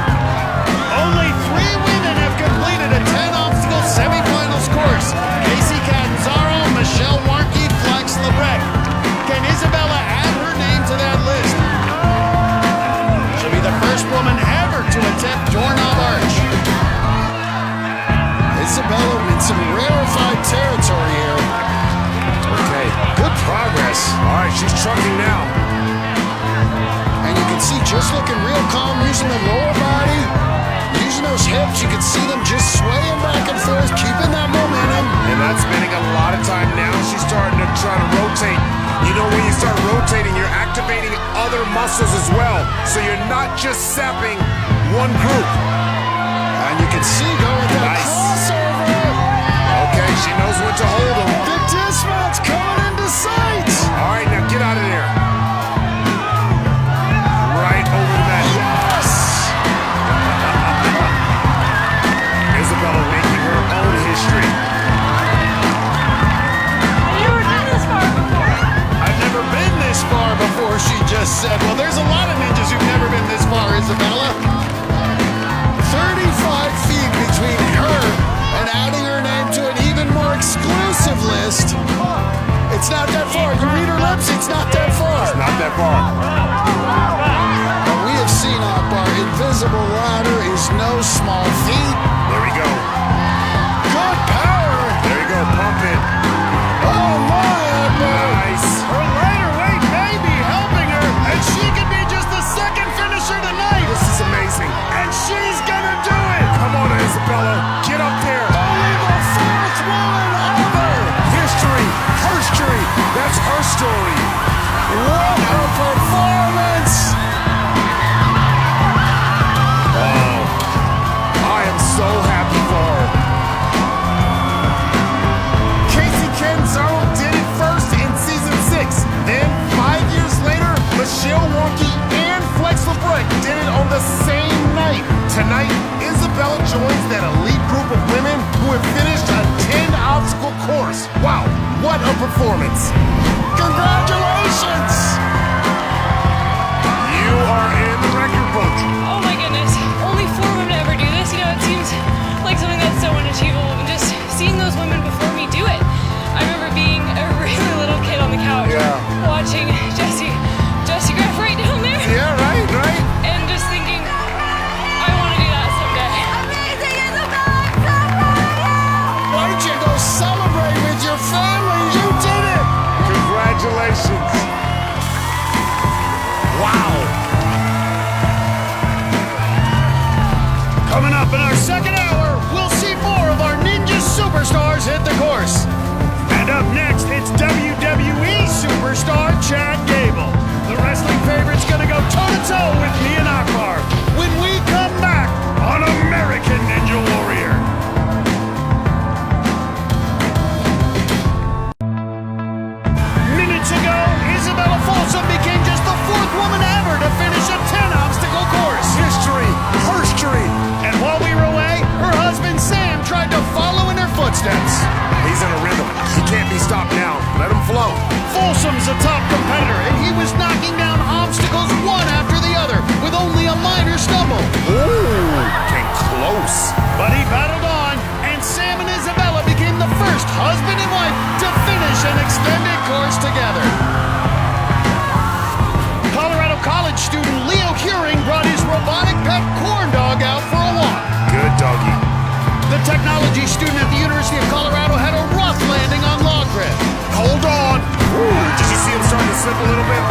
Only 3 women have completed a 10-obstacle semifinals course. Casey Catanzaro, Michelle Warnke, Flex Lebrecht. Can Isabella add her name to that list? She'll be the first woman ever to attempt doorknob arch. Isabella in some rarefied territory here. Okay, good progress. All right, she's trucking now. And you can see just looking real calm, using the lower body, using those hips. You can see them just swaying back and forth, keeping that momentum. And that's spending a lot of time now. She's starting to try to rotate. You know, when you start rotating, you're activating other muscles as well. So you're not just sapping one group. And you can see going that crossover. Okay, she knows when to hold them. The dismount's coming into sight. All right, now get out of there. Right over the mat. Yes! Isabella making her own history. I've never been this far before, she just said. Well, there's a lot of ninjas who've never been this far, Isabella. 35 feet between her and adding her name to an even more exclusive list. It's not that far. You read her lips, it's not that far. It's not that far. But we have seen Akbar. Invisible ladder is no small feat. There we go. Good power. There you go, pump it. Oh my, Akbar. Nice. Her lighter weight may be helping her, and she could be just the second finisher tonight. This is amazing. And she's gonna do it. Come on, Isabella. Get up there. Only the fourth woman ever. History. Herstory. That's her story. What a performance. Wow. I am so happy for her. Casey Catanzaro did it first in season 6. Then, 5 years later, Michelle Warnke and Flex Lebrecht did it on the same night. Tonight, Isabella joins that elite group of women who have finished a 10-obstacle course. Wow, what a performance. Congratulations. You are in the record book. Oh my goodness. Only 4 women ever do this. You know, it seems like something that's so unachievable. And just seeing those women before me do it. I remember being a really little kid on the couch watching Jessie Graff right down there. Yeah, right. And just thinking, I want to do that someday. Amazing, Isabella! I'm so proud of you! Why don't you go celebrate with your family? You did it. Congratulations. Wow. Coming up in our second hour, we'll see more of our ninja superstars hit the course. And up next, it's WWE superstar Chad Gable. The wrestling favorite's gonna go toe-to-toe with me and Akbar when we come back on American Ninja Warrior. Minutes ago, Isabella Folsom became just the 4th woman ever to finish a 10-obstacle course. History. Herstory. And while we were away, her husband Sam tried to follow in her footsteps. He's in a rhythm. He can't be stopped now. Let him flow. Folsom's a top competitor, and he was knocking down obstacles one after the other with only a minor stumble. Ooh, came close. But he battled on, and Sam and Isabella became the first husband and wife to finish an extended course together. Colorado College student Leo Curing brought his robotic pet corn dog out for a walk. Good doggy. The technology student at the University of Colorado had a rough landing on log grid. Hold on. Ooh, did you see him starting to slip a little bit?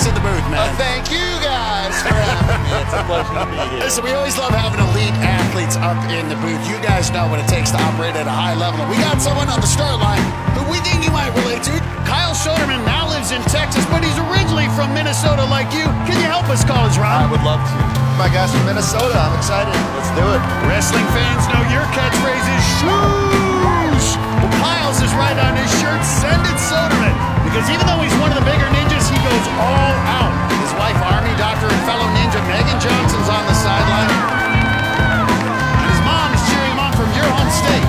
in the booth, man. Thank you guys for having me. It's a pleasure to be here. Listen, we always love having elite athletes up in the booth. You guys know what it takes to operate at a high level. We got someone on the start line who we think you might relate to. Kyle Soderman now lives in Texas, but he's originally from Minnesota like you. Can you help us, College Ron? I would love to. My guys from Minnesota, I'm excited. Let's do it. Wrestling fans know your catchphrase is shoosh. Well, Kyle's is right on his shirt. Send it, Soderman. Because even though he's one of the bigger ninjas, he goes all out. His wife, Army doctor, and fellow ninja Megan Johnson's on the sideline. And his mom is cheering him on from your home state.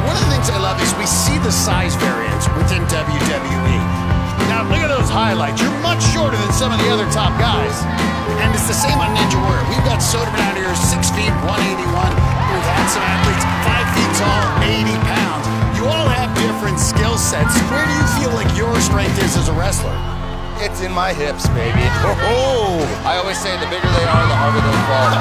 One of the things I love is we see the size variance within WWE. Now, look at those highlights. You're much shorter than some of the other top guys. And it's the same on Ninja Warrior. We've got Soderman out here, 6 feet, 181. We've had some athletes 5 feet tall, 80 pounds. You all have different skill sets. Where do you feel like your strength is as a wrestler? It's in my hips, baby. Oh! I always say the bigger they are, the harder they'll fall.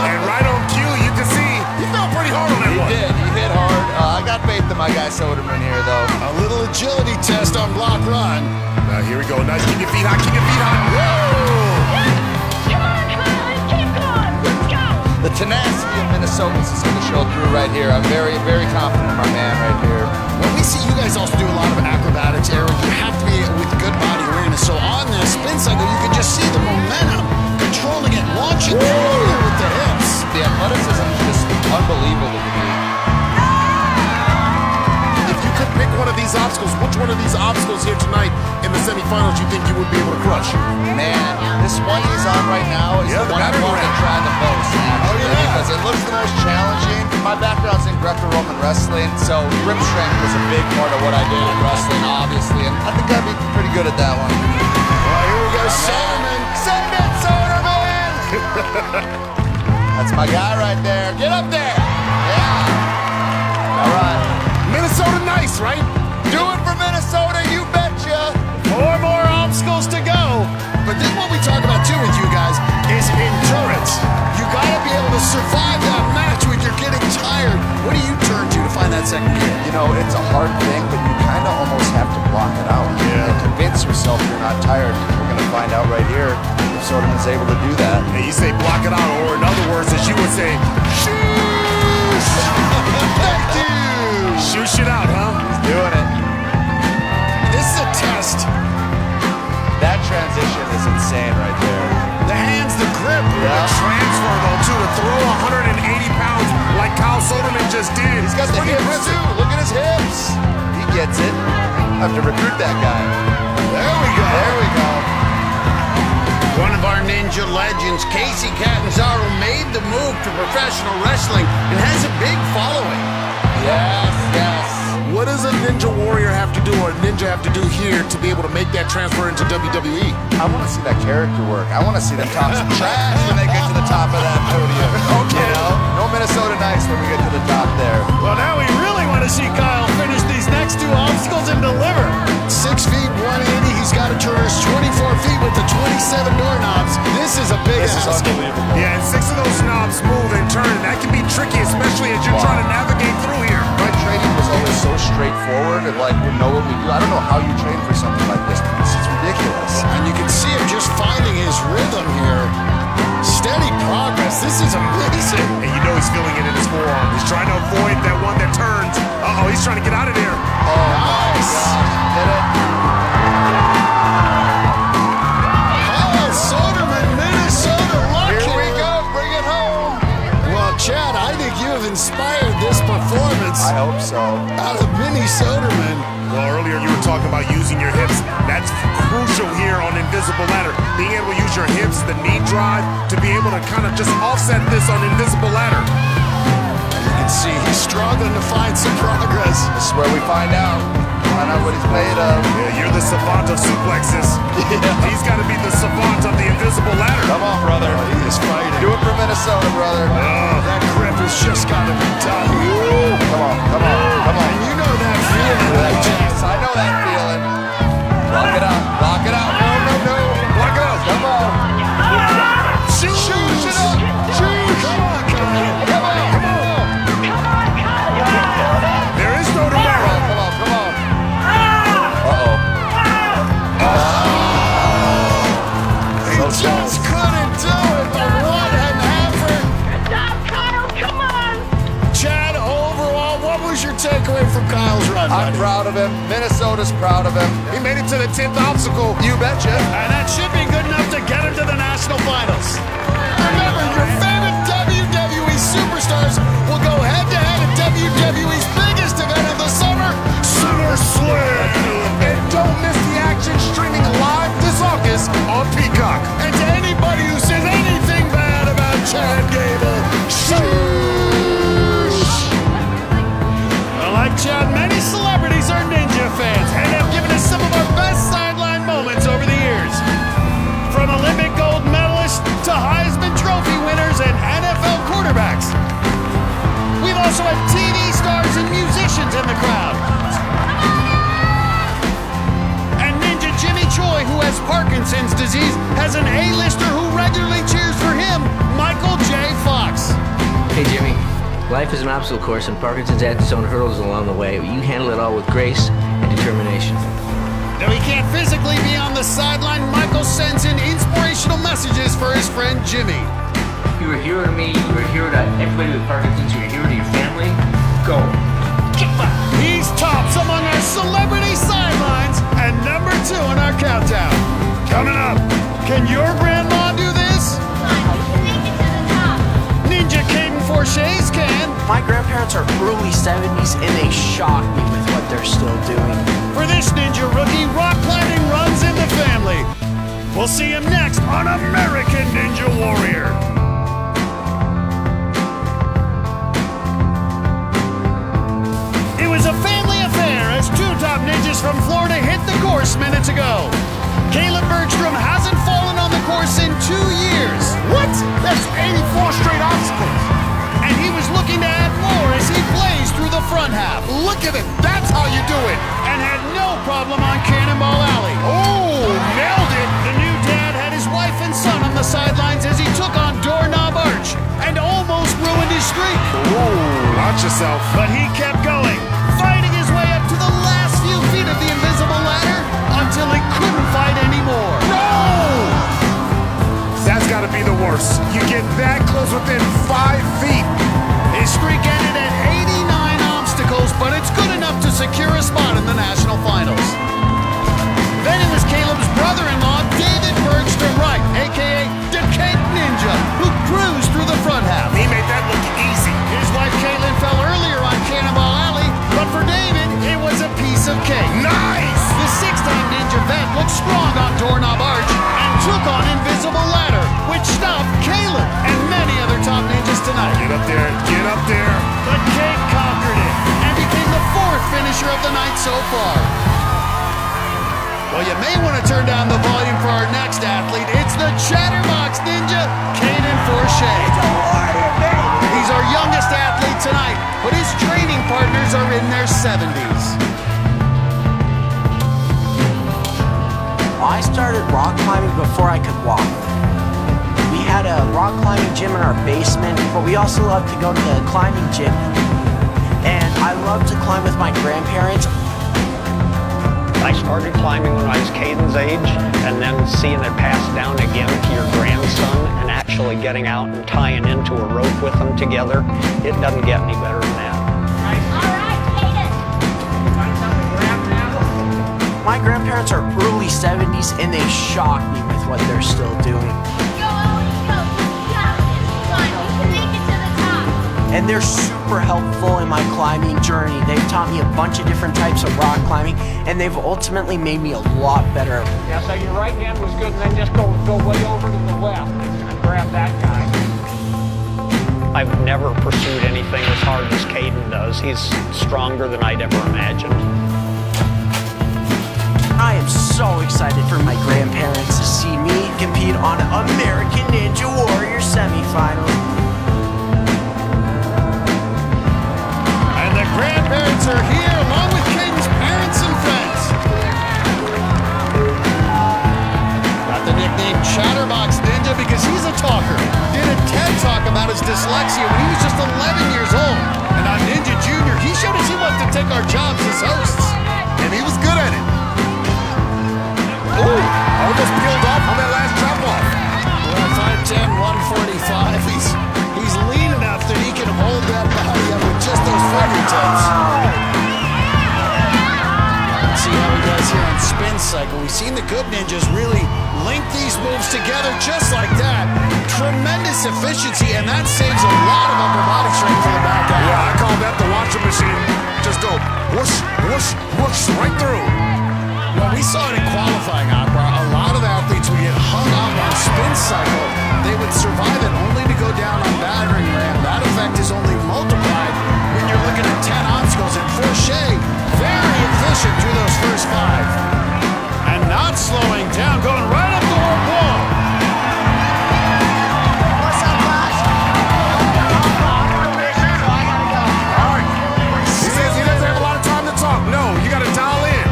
And right on cue, you can see he fell pretty hard on that one. He hit hard. I got faith in my guy Soderman here, though. A little agility test on block run. Now here we go. Nice. Keep your feet hot. Keep your feet hot. Whoa! Come on, Colin, keep going. Let's go. The tenacity of Minnesotans is going to show through right here. I'm very, very confident in my man right here. Well, we see you guys also do a lot of acrobatics, Aaron. You have to be with good body awareness. So on this spin cycle, you can just see the momentum, controlling it, launching through it with the hips. The athleticism is just unbelievable to me. If you could pick one of these obstacles, which one of these obstacles here tonight in the semifinals you think you would be able to crush? Man, this one he's on right now is the one I want to try the most, actually, because it looks the most challenging. My background's in Greco-Roman wrestling, so grip strength was a big part of what I did in wrestling, obviously, and I think I'd be pretty good at that one. Well, here we go, Soderman. Send it, Soderman! That's my guy right there. Get up there! Yeah! All right. Minnesota nice, right? Do it for Minnesota, you betcha! 4 more obstacles to go. But then what we talk about too with you guys is endurance. You gotta be able to survive that match when you're getting tired. What do you turn to find that second gear? You know, it's a hard thing, but you kind of almost have to block it out. Yeah. And convince yourself you're not tired. We're going to find out right here if Soderman's able to do that. And you say block it out, or in other words, as you would say, shoosh! Thank you. Shoosh it out, huh? He's doing it. This is a test. That transition is insane right there. The hands, the grip. Transfer, though, too, to throw 180 pounds like Kyle Soderman just did. He's got the hips, too. Look at his hips. He gets it. I have to recruit that guy. There we go. There we go. One of our ninja legends, Casey Catanzaro, made the move to professional wrestling and has a big following. Yes, yes. What does a Ninja Warrior have to do, or a ninja have to do here to be able to make that transfer into WWE? I want to see that character work. I want to see them talk some trash when they get to the top of that podium. Okay. You know? No Minnesota nice when we get to the top there. Well, now we really want to see Kyle finish these next 2 obstacles and deliver. 6 feet, 180. He's got to traverse 24 feet with the 27 doorknobs. This is a big This is unbelievable. Yeah, and 6 of those knobs move and turn. That can be tricky, especially as you're trying to navigate through here. My training was always so straightforward and like we know what we do. I don't know how you train for something like this, but this is ridiculous. And you can see him just finding his rhythm here. Steady progress. This is amazing. And you know he's feeling it in his forearm. He's trying to avoid that one that turns. Uh-oh, he's trying to get out of there. Oh, nice. Did it. Kyle Soderman, Minnesota luck. Here we go. Bring it home. Well, Chad, I think you have inspired this performance I hope so. out of Minnie Soderman. Well, earlier you were talking about using your hips. That's crucial here on Invisible Ladder. Being able to use your hips, the knee drive, to be able to kind of just offset this on Invisible Ladder. You can see he's struggling to find some progress. This is where we find out. Find out what he's made of. Yeah, you're the savant of suplexes. Yeah. He's got to be the savant of the Invisible Ladder. Come on, brother. He is fighting. Do it for Minnesota, brother. That grip has just got to be done. Come on, come on, come on. And you know that feeling, right, Chad? Yes, I know that feeling. Block it out. Block it out. No, no, no. Block it out. Come on. Shoot it up. Shoot. Come on, Kyle. Come on. Come on. There is no tomorrow. Come on, come on. takeaway from Kyle's run, I'm buddy? proud of him. Minnesota's proud of him. He made it to the 10th obstacle. You betcha. And that should be good enough to get him to the national finals. Remember, your favorite WWE superstars will go head-to-head at WWE's biggest event of the summer, SummerSlam. And don't miss the action streaming live this August on Peacock. And to anybody who says anything bad about Chad Gable, shoosh! Like Chad, many celebrities are Ninja fans and have given us some of our best sideline moments over the years. From Olympic gold medalists to Heisman Trophy winners and NFL quarterbacks. We've also had TV stars and musicians in the crowd. And Ninja Jimmy Choi, who has Parkinson's disease, has an A-lister who regularly cheers for him, Michael J. Fox. Hey Jimmy, life is an obstacle course and Parkinson's adds its own hurdles along the way. You handle it all with grace and determination. Though he can't physically be on the sideline, Michael sends in inspirational messages for his friend Jimmy. You were a hero to me, you were a hero to everybody with Parkinson's, you were a hero to your family. Go. Kick back. He's tops among our celebrity sidelines and number 2 in our countdown. Coming up, can your grandma do this? Ninja Caden Forshay's can. My grandparents are early 70s and they shock me with what they're still doing. For this Ninja rookie, rock climbing runs in the family. We'll see him next on American Ninja Warrior. It was a family affair as 2 top ninjas from Florida hit the course minutes ago. Caleb Bergstrom hasn't fallen on the course in 2 years. What? That's 84 straight obstacles. And he was looking to add more as he blazed through the front half. Look at it. That's how you do it. And had no problem on Cannonball Alley. Oh, nailed it. The new dad had his wife and son on the sidelines as he took on Doorknob Arch and almost ruined his streak. Ooh, watch yourself. But he kept going, fighting his way up to the last few feet of the invisible ladder until he couldn't fight anymore. No! That's got to be the worst. You get that close within 5 feet. His streak ended at 89 obstacles, but it's good enough to secure a spot in the national finals. Then it was Caleb's brother-in-law, David Bergstrom Wright, a.k.a. the Cake Ninja, who cruised through the front half. He made that look easy. His wife Caitlin fell earlier on Cannonball Alley, but for David, it was a piece of cake. Nice! The 6-time Ninja vet looked strong on Doorknob Arch and took on Invisible Ladder, which stopped Caleb and many other top ninjas tonight. Get up there, get up there. But Cake conquered it and became the 4th finisher of the night so far. Well, you may want to turn down the volume for our next athlete. It's the Chatterbox Ninja, Caden Forshey. He's our youngest athlete tonight, but his training partners are in their 70s. I started rock climbing before I could walk. We had a rock climbing gym in our basement, but we also loved to go to the climbing gym. And I loved to climb with my grandparents. I started climbing when I was Caden's age, and then seeing it passed down again to your grandson and actually getting out and tying into a rope with them together, it doesn't get any better than that. My grandparents are early 70s and they shock me with what they're still doing. And they're super helpful in my climbing journey. They've taught me a bunch of different types of rock climbing, and they've ultimately made me a lot better. Yeah, so your right hand was good, and then just go way over to the left and grab that guy. I've never pursued anything as hard as Caden does. He's stronger than I'd ever imagined. I am so excited for my grandparents to see me compete on American Ninja Warrior semifinals. And the grandparents are here along with Caden's parents and friends. Got the nickname Chatterbox Ninja because he's a talker. Did a TED Talk about his dyslexia when he was just 11 years old. And on Ninja Junior, he showed us he wanted to take our jobs as hosts. And he was good at it. Ooh, almost peeled off on that last drop off. Well, 5'10", 145. He's lean enough that he can hold that body up with just those fingertips. seen the good ninjas really link these moves together just like that. Tremendous efficiency, and that saves a lot of upper body strength for the back guy. Yeah, I call that the washing machine. Just go whoosh, whoosh, whoosh, right through. Well, we saw it in qualifying, Akbar. A lot of athletes would get hung up on spin cycle. They would survive it only to go down on battering ram. That effect is only multiplied when you're looking at 10 obstacles. And Forshey, very efficient through those first 5. And not slowing down, going right up the warp wall. What's up, guys? I gotta go. All right. He says he doesn't have a lot of time to talk. No, you got to dial in.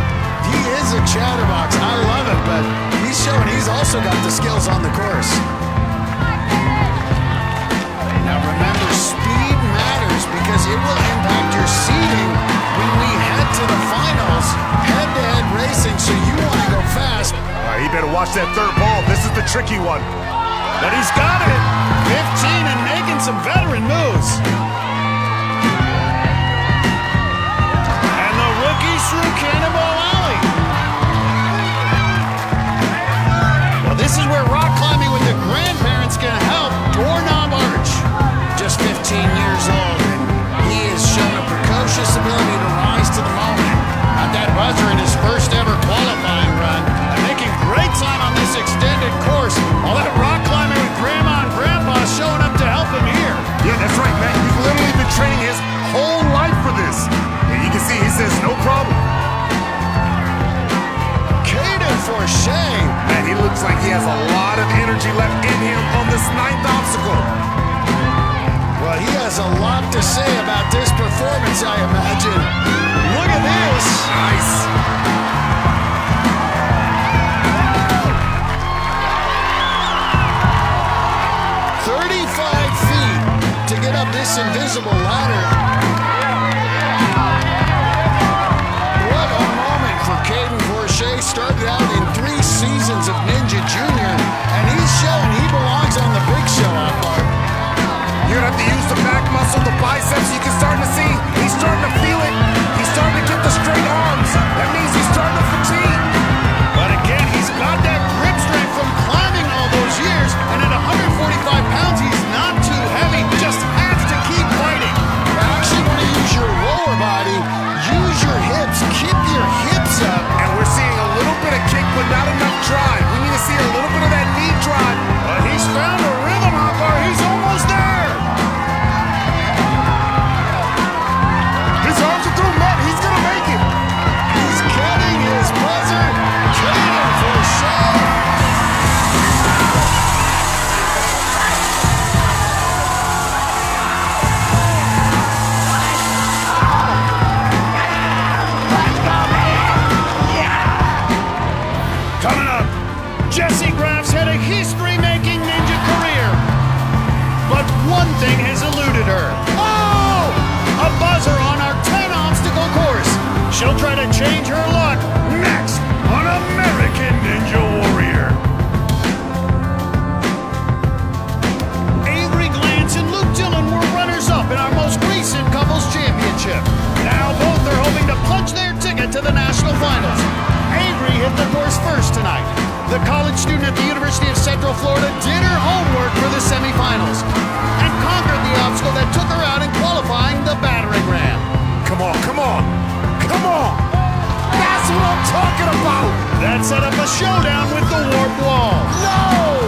He is a chatterbox. I love it, but he's showing he's also got the skills on the course. Now remember, speed matters because it will impact your seeding when we head to the finals, head-to-head racing, so you want to go fast. All right, he better watch that third ball. This is the tricky one. But he's got it. 15 and making some veteran moves. And the rookie through Cannonball Alley. Well, this is where rock climbing with the grandparents can help. Doorknob Arch, just 15 years old, and he has shown a precocious ability to rise to the moment. Got that buzzer in his first ever qualifying run, and making great time on this extended course. All that rock climbing with Grandma and Grandpa showing up to help him here. Yeah, that's right, man. He's literally been training his whole life for this. And you can see he says no problem. Caden Forshey. Man, he looks like he has a lot of energy left in him on this 9th obstacle. Well, he has a lot to say about this performance, I imagine. Look at this. Nice. To get up this invisible ladder. What a moment for Caden Forshey. Started out in 3 seasons of Ninja Junior, and he's showing he belongs on the big show out there. You're gonna have to use the back muscle, the biceps. You can start to see he's starting to feel it. He's starting to get the straight arms. That means he's starting to fatigue. But again, he's got that grip strength from climbing all those years, and at 145 pounds, he's not too heavy. Just has to keep fighting. You actually want to use your lower body, use your hips, keep your hips up. And we're seeing a little bit of kick, but not enough drive. We need to see a little bit of that knee drive. But he's found a rhythm, Hopper. He's almost there. His arms are through, Matt. He's gonna make it. He's getting his buzzer. Caden Forshey. Coming up, Jesse Graff's had a history-making ninja career. But one thing has eluded her. Oh! A buzzer on our 10-obstacle course. She'll try to change her luck next on American Ninja Warrior. Avery Glantz and Luke Dillon were runners-up in our most recent Couples Championship. Now both are hoping to punch their ticket to the national finals. Avery hit the course first tonight. The college student at the University of Central Florida did her homework for the semifinals and conquered the obstacle that took her out in qualifying, the battering ram. Come on, come on, come on! That's what I'm talking about! That set up a showdown with the warp wall. No!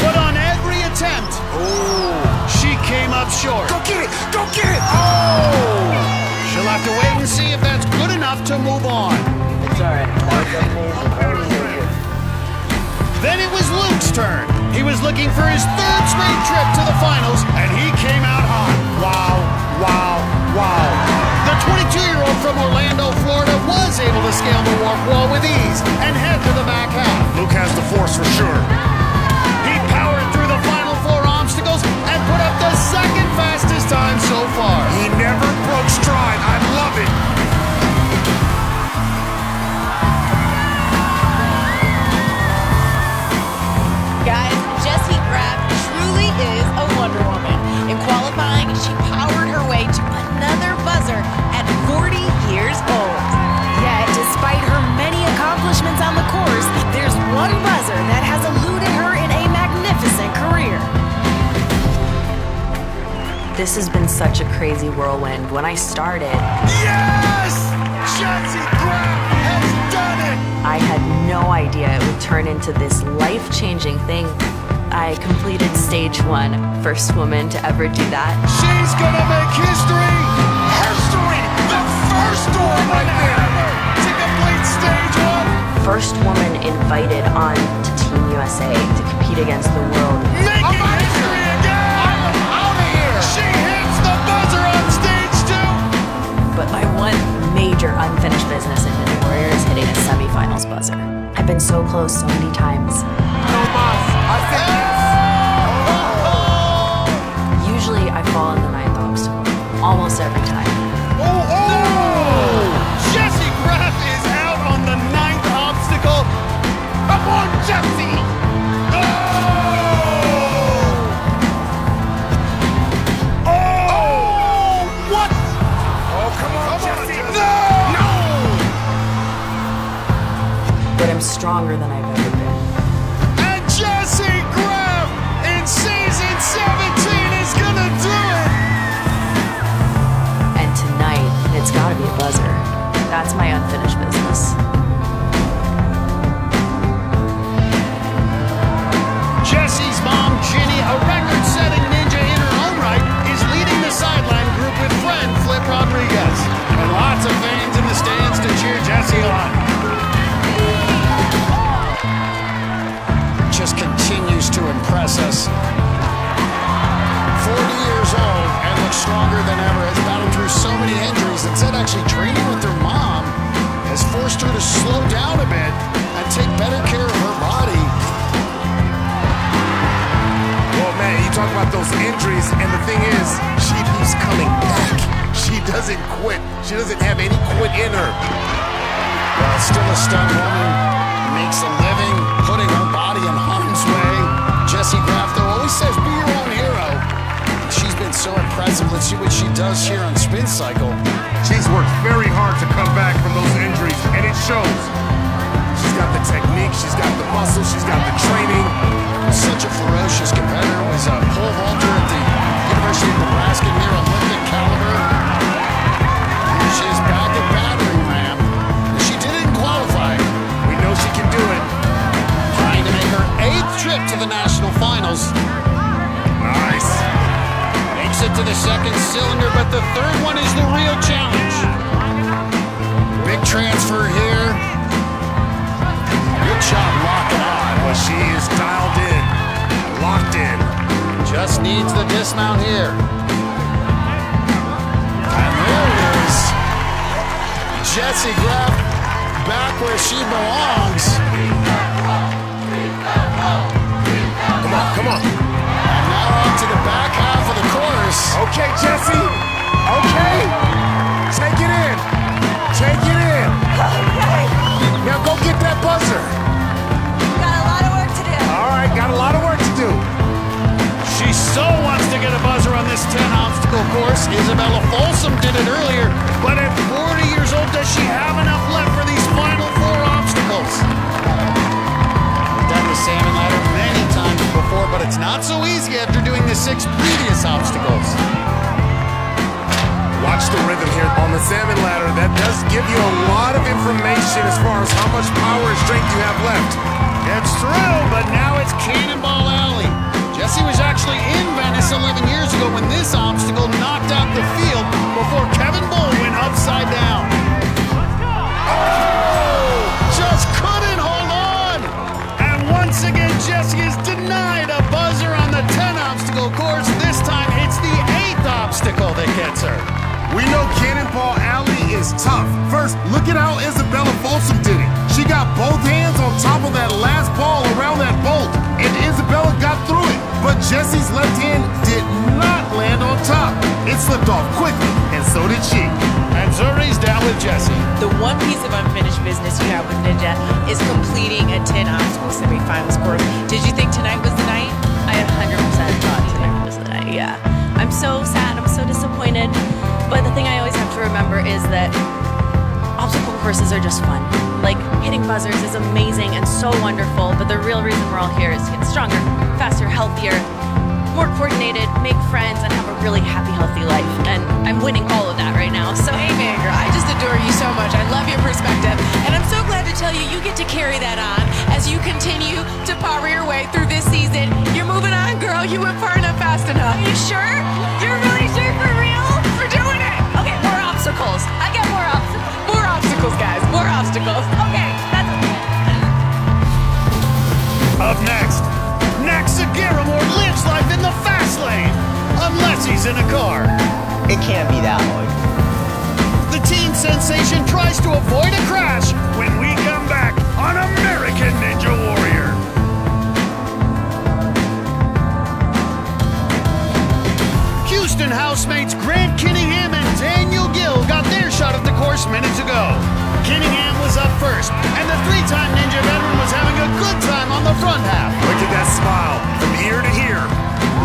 But on every attempt, she came up short. Go get it! Go get it! Oh! She'll have to wait and see if that's good enough to move on. It's all right. That was amazing. Then it was Luke's turn. He was looking for his 3rd straight trip to the finals, and he came out hot. Wow, wow, wow. The 22-year-old from Orlando, Florida, was able to scale the warp wall with ease and head to the back half. Luke has the force for sure. He powered through the final 4 obstacles and put up the 2nd fastest time so far. He never broke stride. I love it. Guys, Jessie Graff truly is a Wonder Woman. In qualifying, she powered her way to another buzzer at 40 years old. Yet, despite her many accomplishments This has been such a crazy whirlwind. When I started, Yes! Jessie Graf has done it! I had no idea it would turn into this life-changing thing. I completed stage 1, first woman to ever do that. She's gonna make history! History! The first woman ever to complete stage 1! First woman invited on to Team USA to compete against the world. Making history again! I'm out of here! She hits the buzzer on stage 2! But my one major unfinished business in Ninja Warrior is hitting a semifinals buzzer. I've been so close so many times. No mas! I think Usually I fall in the 9th obstacle, almost every time. Jessie Graf is out on the 9th obstacle! Come on, Jessie! What? Oh, come on, Jessie! No! But I'm stronger than I've ever been. And Jessie Graf in season 17 is gonna do it! And tonight, it's gotta be a buzzer. That's my unfinished business. Jessie's mom, Ginny, a record-setting ninja in her own right, is leading the sideline group with friend Flip Rodriguez. And lots of fans in the stands to cheer Jessie on. Just continues to impress us. 40 years old and looks stronger than ever, has battled through so many injuries and said actually training with her mom has forced her to slow down a bit and take better care of her body. Well, man, you talk about those injuries, and the thing is, she keeps coming back. She doesn't quit. She doesn't have any quit in her. Well, still a stunned woman, makes a living, putting her body in harm's way. Jessie Graf, though, always says, be your own hero. She's been so impressive. Let's see what she does here on Spin Cycle. She's worked very hard to come back from those injuries, and it shows. She's got the technique, she's got the muscle, she's got the training. Such a ferocious competitor, was a pole vaulter at the University of Nebraska near Olympic caliber. Here she is back at battering ram. She didn't qualify. We know she can do it. Trying to make her 8th trip to the national finals. Nice. Makes it to the 2nd cylinder, but the 3rd one is the real challenge. Big transfer here. Good job locking on. But she is dialed in, locked in. Just needs the dismount here. And there it is. Jessie Graf back where she belongs. Come on, come on. And now on to the back half of the course. Okay, Jessie. Okay. Take it in. Take it in. Okay. Now go get that buzzer. Got a lot of work to do. All right, got a lot of work to do. She so wants to get a buzzer on this 10-obstacle course. Isabella Folsom did it earlier, but at 40 years old, does she have enough left for these final 4 obstacles? We've done the salmon ladder many times before, but it's not so easy after doing the 6 previous obstacles. Watch the rhythm here on the salmon ladder. That does give you a lot of information as far as how much power and strength you have left. It's true, but now it's Cannonball Alley. Jessie was actually in Venice 11 years ago when this obstacle knocked out the field before Kevin Bull went upside down. Oh! Just couldn't hold on! And once again, Jessie is denied a buzzer on the 10-obstacle course. This time, it's the 8th obstacle that gets her. We know Cannonball Alley is tough. First, look at how Isabella Folsom did it. She got both hands on top of that last ball around that bolt, and Isabella got through it. But Jessie's left hand did not land on top. It slipped off quickly, and so did she. And Zuri's down with Jessie. The one piece of unfinished business you have with Ninja is completing a 10-obstacle semifinals course. Did you think tonight was the night? I 100% thought tonight was the night, yeah. I'm so sad, I'm so disappointed. But the thing I always have to remember is that obstacle courses are just fun. Like, hitting buzzers is amazing and so wonderful, but the real reason we're all here is to get stronger, faster, healthier, more coordinated, make friends, and have a really happy, healthy life. And I'm winning all of that right now. So, Amen, girl. I just adore you so much. I love your perspective. And I'm so glad to tell you, you get to carry that on as you continue to power your way through this season. You're moving on, girl. You went far enough, fast enough. are you sure? You're really sure for real? We're doing it. Okay, more obstacles. I get more obstacles. More obstacles, guys. More obstacles. Okay, that's okay. Up next, Naxagaramore lives life in the fast lane, unless he's in a car. It can't be that hard. The teen sensation tries to avoid a crash when we come back on American Ninja Warrior. Houston housemates Grant Kinningham and Daniel Gill got their shot at the course minutes ago. Kinningham was up first, and the three-time Ninja veteran was having a good time on the front half. Look at that smile from ear to ear.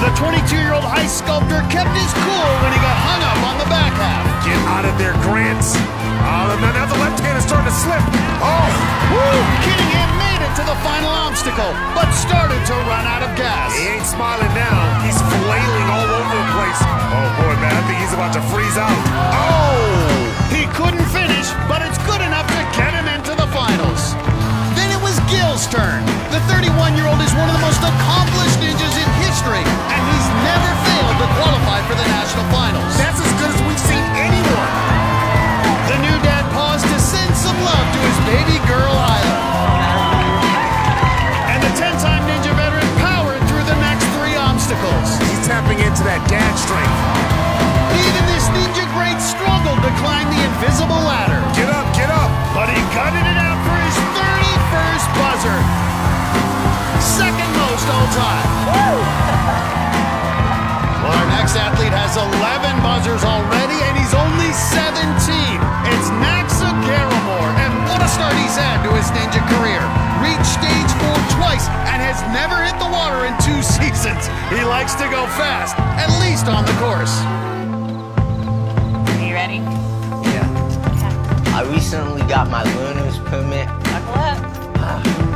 The 22-year-old ice sculptor kept his cool when he got hung up on the back half. Get out of there, Grant. Now the left hand is starting to slip. Oh, woo! Kinningham made it to the final obstacle, but started to run out of gas. He ain't smiling now. He's flailing all over the place. Oh, boy, man, I think he's about to freeze out. Oh! He couldn't finish, but it's good enough to get him into the finals. Then it was Gill's turn. The 31-year-old is one of the most accomplished ninjas in history, and he's never failed to qualify for the national finals. That's as good as we've seen anyone. The new dad paused to send some love to his baby girl, Isla. And the 10-time Ninja veteran powered through the next three obstacles. He's tapping into that dad strength. Even this ninja great struggled to climb the invisible ladder. Get up, get up. But he gutted it out for his 31st buzzer. Second most all time. Well, our next athlete has 11 buzzers already, and he's only 17. It's Naxagaramore, and what a start he's had to his ninja career. Reached stage 4 twice and has never hit the water in 2 seasons. He likes to go fast, at least on the course. Are you ready? Yeah. I recently got my learner's permit. Buckle up.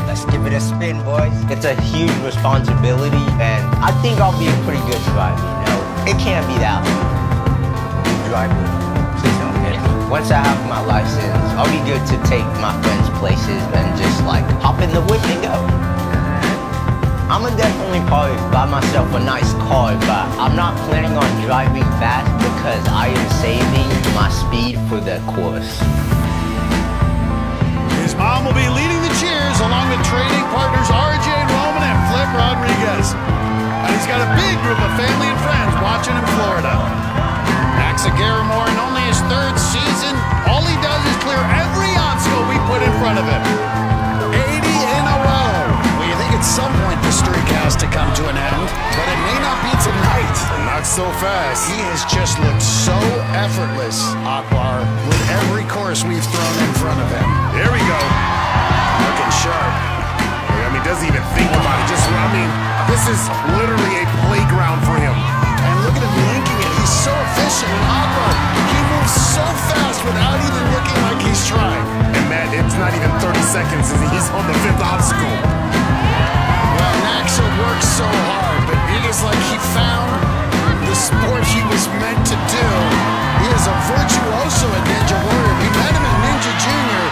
Let's give it a spin, boys. It's a huge responsibility, and I think I'll be a pretty good driver, you know? It can't be that hard. Driver, please don't hit me. Once I have my license, I'll be good to take my friends places and just, like, hop in the whip and go. I'ma definitely probably buy myself a nice car, but I'm not planning on driving fast because I am saving my speed for the course. His mom will be leading the cheers along with training partners RJ Roman and Flip Rodriguez. And he's got a big group of family and friends watching in Florida. Naxagaramore, in only his 3rd season, all he does is clear every obstacle we put in front of him. 80 in a row. We think at some point the streak has to come to an end, but it may not be tonight. Not so fast. He has just looked so effortless, Akbar, with every course we've thrown in front of him. There we go. Looking sharp. I mean, doesn't even think about it. This is literally a playground for him. And look at him linking it. He's so efficient and Akbar. He moves so fast without even looking like he's trying. And Matt, it's not even 30 seconds and he's on the 5th obstacle. Well, Naxa works so hard, but it is like he found the sport he was meant to do. He is a virtuoso at Ninja Warrior. We met him in Ninja Junior,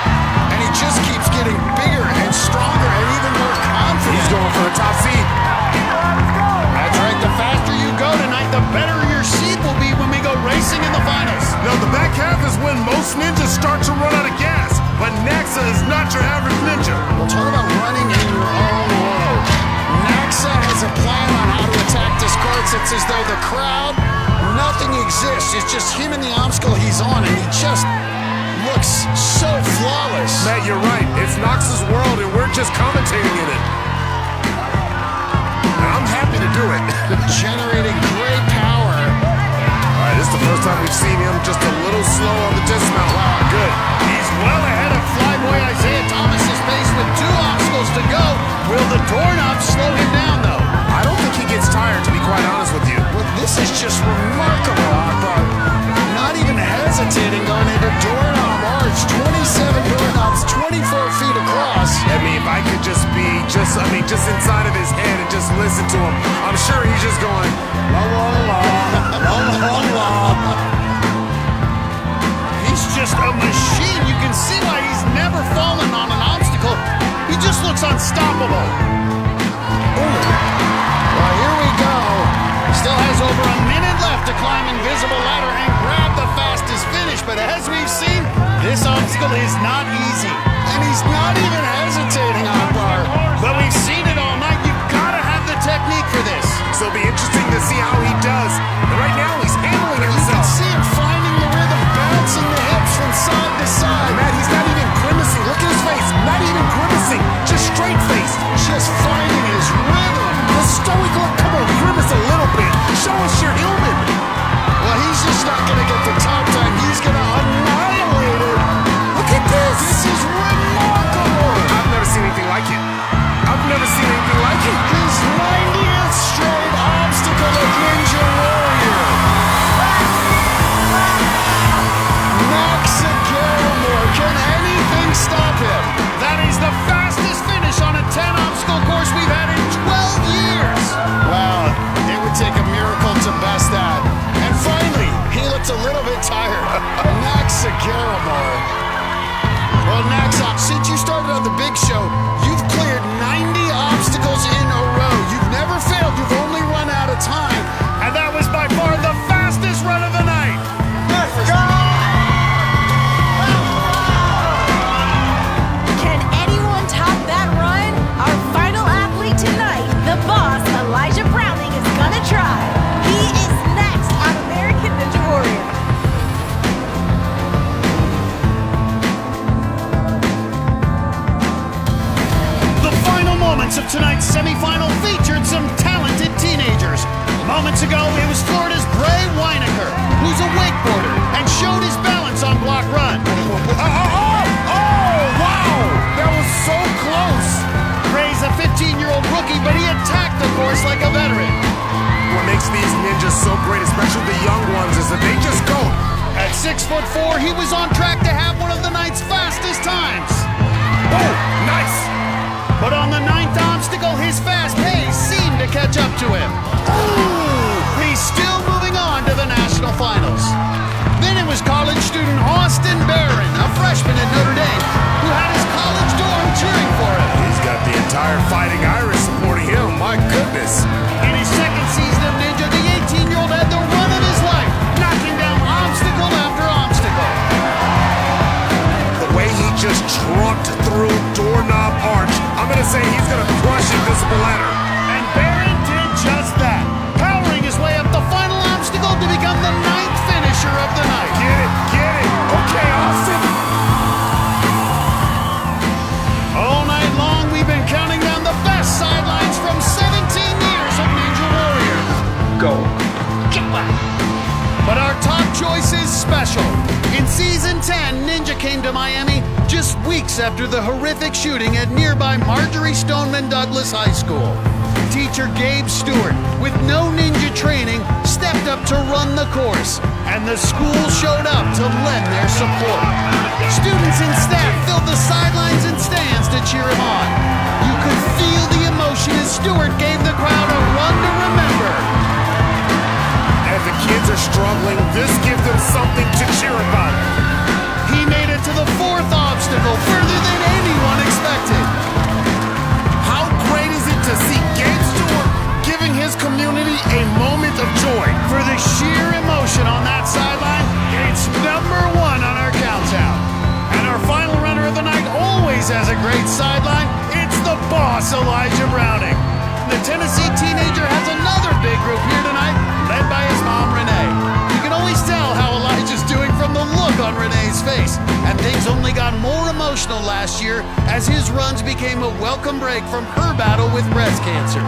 and he just keeps getting bigger and stronger and even more confident. He's going for the top seed. That's right. The faster you go tonight, the better your seed will be when we go racing in the finals. No, the back half is when most ninjas start to run out of gas, but Naxa is not your average ninja. We'll talk about running in your own world. Naxa has a plan on how to attack this course. It's as though the crowd, nothing exists. It's just him and the obstacle he's on, and he just looks so flawless. Matt, you're right. It's Naxa's world, and we're just commentating in it. And I'm happy to do it. Generating great power. All right, this is the first time we've seen him just a little slow on the dismount. Wow, good. He's well ahead of flyboy Isaiah Thomas's pace with 2 obstacles to go. Will the doorknob slow him down, though? I don't think he gets tired, to be quite honest with you. Well, this is just remarkable, Akbar. Not even hesitating going into doorknob arch. 27 doorknobs, 24 feet across. I mean, if I could just be just inside of his head and just listen to him. I'm sure he's just going, la la la, la la la. He's just a machine. You can see why he's never fallen on an obstacle. He just looks unstoppable. Ooh. Well, here we go. Still has over a minute left to climb Invisible Ladder and grab the fastest finish. But as we've seen, this obstacle is not easy. And he's not even hesitating on bar. But we've seen it all night. You've got to have the technique for this. So it'll be interesting to see how he does. But right now, he's handling himself. You can see him finding the rhythm, bouncing the hips from side to side. Matt, he's not even grimacing. Look at his face. Not even grimacing. Just straight faced. Just finding his rhythm. The stoic look. Come on, grimace a little bit. Show us your human. Well, he's just not going to get the top time. He's going to annihilate it. Look at this. This is remarkable. I've never seen anything like it. I've never seen anything like it. His 90th straight obstacle of Ninja Warrior. Max Agaramore. Can anything stop him? That is the fastest finish on a 10-obstacle course we've had in 12 years. Wow, it would take a miracle to best that. And finally, he looked a little bit tired. Max Agaramore. Well, Naxa, since you started on the big show, you've cleared 90 obstacles in a row. You've never failed. You've only run out of time. And that was by far the fastest run of the night. Let's go! Can anyone top that run? Our final athlete tonight, the boss, Elijah Browning, is gonna try. He is next on American Ninja Warrior. Moments of tonight's semifinal featured some talented teenagers. Moments ago, it was Florida's Bray Weinecker, who's a wakeboarder and showed his balance on block run. Oh, wow! That was so close. Bray's a 15-year-old rookie, but he attacked the course like a veteran. What makes these ninjas so great, especially the young ones, is that they just go. At 6'4", he was on track to have one of the night's fastest times. Oh, nice! But on the 9th obstacle, his fast pace seemed to catch up to him. Ooh, he's still moving on to the national finals. Then it was college student Austin Barron, a freshman at Notre Dame, who had his college dorm cheering for him. He's got the entire Fighting Irish supporting him, my goodness. In his second season of Ninja, the 18-year-old had the run of his life, knocking down obstacle after obstacle. The way he just trucked through doorknob arch, I'm gonna say he's gonna crush Invisible Ladder. And Barron did just that, powering his way up the final obstacle to become the 9th finisher of the night. Get it, get it. Okay, Austin. All night long, we've been counting down the best sidelines from 17 years of Ninja Warrior. Go. Get back. But our top choice is special. In Season 10, Ninja came to Miami just weeks after the horrific shooting at nearby Marjorie Stoneman Douglas High School. Teacher Gabe Stewart, with no ninja training, stepped up to run the course, and the school showed up to lend their support. Students and staff filled the sidelines and stands to cheer him on. You could feel the emotion as Stewart gave the crowd a run to remember. As the kids are struggling, this gives them something to cheer about. He made it to the 4th obstacle, further than anyone expected. How great is it to see Gabe Stewart giving his community a moment of joy? For the sheer emotion on that sideline, it's #1 on our countdown. And our final runner of the night always has a great sideline. It's the boss, Elijah Browning. The Tennessee teenager has another big group here tonight, led by his mom, Renee. You can always tell how Elijah's doing from the look on Renee's face. And things only got more emotional last year as his runs became a welcome break from her battle with breast cancer.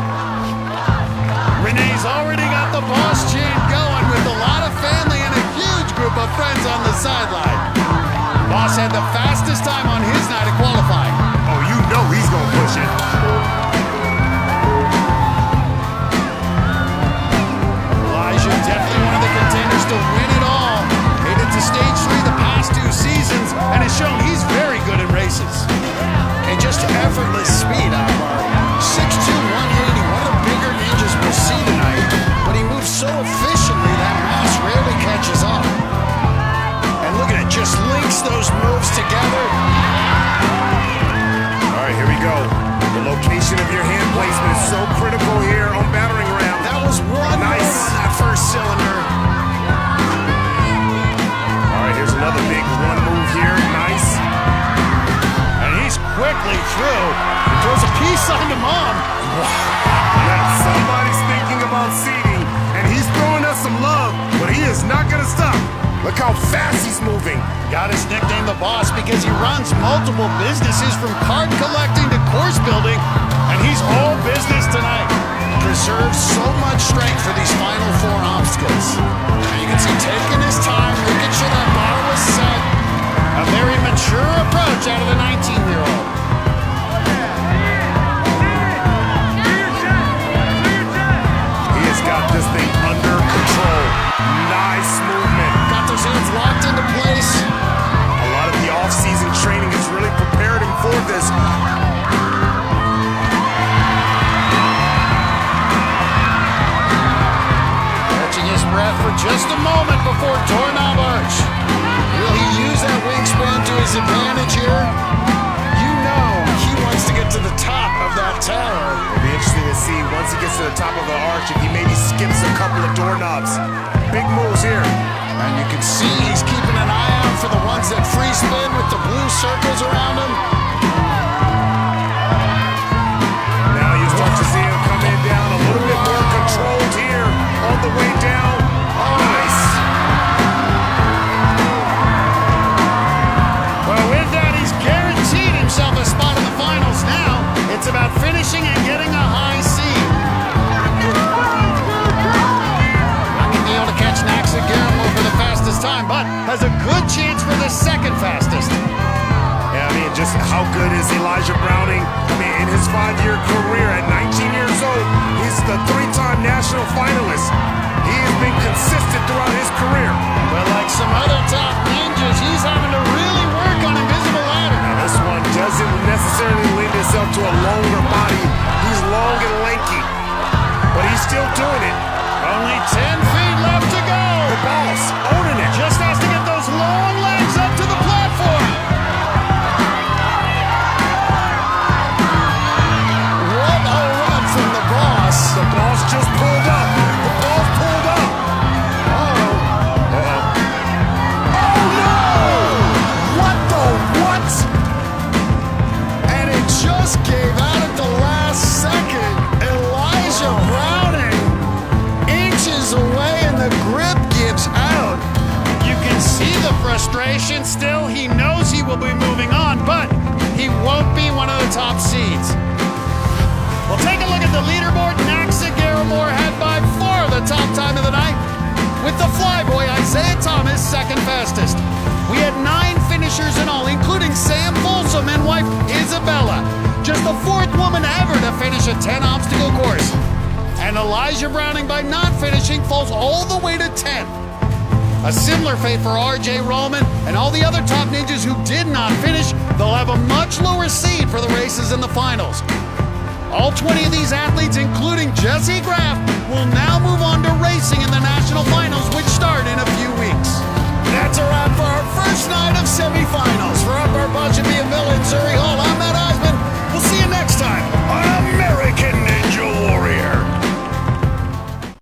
Renee's already got the boss chant going with a lot of family and a huge group of friends on the sideline. Boss had the fastest time on his night of qualifying. Oh, you know he's gonna push it. Elijah, definitely one of the contenders to win it all. Made it to stage 3 the past 2 seasons and has shown he's very good in races. And just effortless speed, 6'2", 180, one of the bigger through. He throws a peace sign to Mom. Yeah, somebody's thinking about seeding, and he's throwing us some love, but he is not going to stop. Look how fast he's moving. Got his nickname the Boss because he runs multiple businesses from card collecting to course building, and he's all business tonight. Preserves so much strength for these final 4 obstacles. And you can see taking his time, making sure that bar was set. A very mature approach out of the 19-year-old. He has got this thing under control. Nice movement. Got those hands locked into place. A lot of the off-season training has really prepared him for this. Catching his breath for just a moment before doorknob arch. Will he use that wingspan to his advantage here? You know he wants to get to the top of that tower. It'll be interesting to see once he gets to the top of the arch if he maybe skips a couple of doorknobs. Big moves here. And you can see he's keeping an eye out for the ones that free spin with the blue circles around him. Now you start to see him come in down a little bit more controlled here on the way down. Oh, nice. Well, with that, he's guaranteed himself a spot in the finals. Now it's about finishing and getting a high seed. Not going to be able to catch Naxa Garamore for the fastest time, but has a good chance for the second fastest. Yeah, I mean, just how good is Elijah Browning? I mean, in his 5-year career at 19 years old, he's the 3-time national finalist. He has been consistent throughout his career. But like some other top ninjas, he's having to really work on Invisible Ladder. Now, this one doesn't necessarily lend itself to a longer body. He's long and lanky, but he's still doing it. Only 10 feet left to go. The Boss owning it. Just has to get those long legs up to the platform. What a run from the Boss. The Boss just pulled up. The Boss pulled up. Uh-oh. Oh, no! What the what? And it just gave out at the last second. Elijah Browning inches away and the grip gives out. You can see the frustration still. He knows he will be moving on, but he won't be one of the top seeds. Well, take a look at the leaderboard. Naxa Garamore had by far the top time of the night, with the flyboy Isaiah Thomas second fastest. We had 9 finishers in all, including Sam Folsom and wife Isabella, just the 4th woman ever to finish a 10-obstacle course. And Elijah Browning, by not finishing, falls all the way to 10th. A similar fate for R.J. Roman and all the other top ninjas who did not finish. They'll have a much lower seed for the races in the finals. All 20 of these athletes, including Jesse Graff, will now move on to racing in the national finals, which start in a few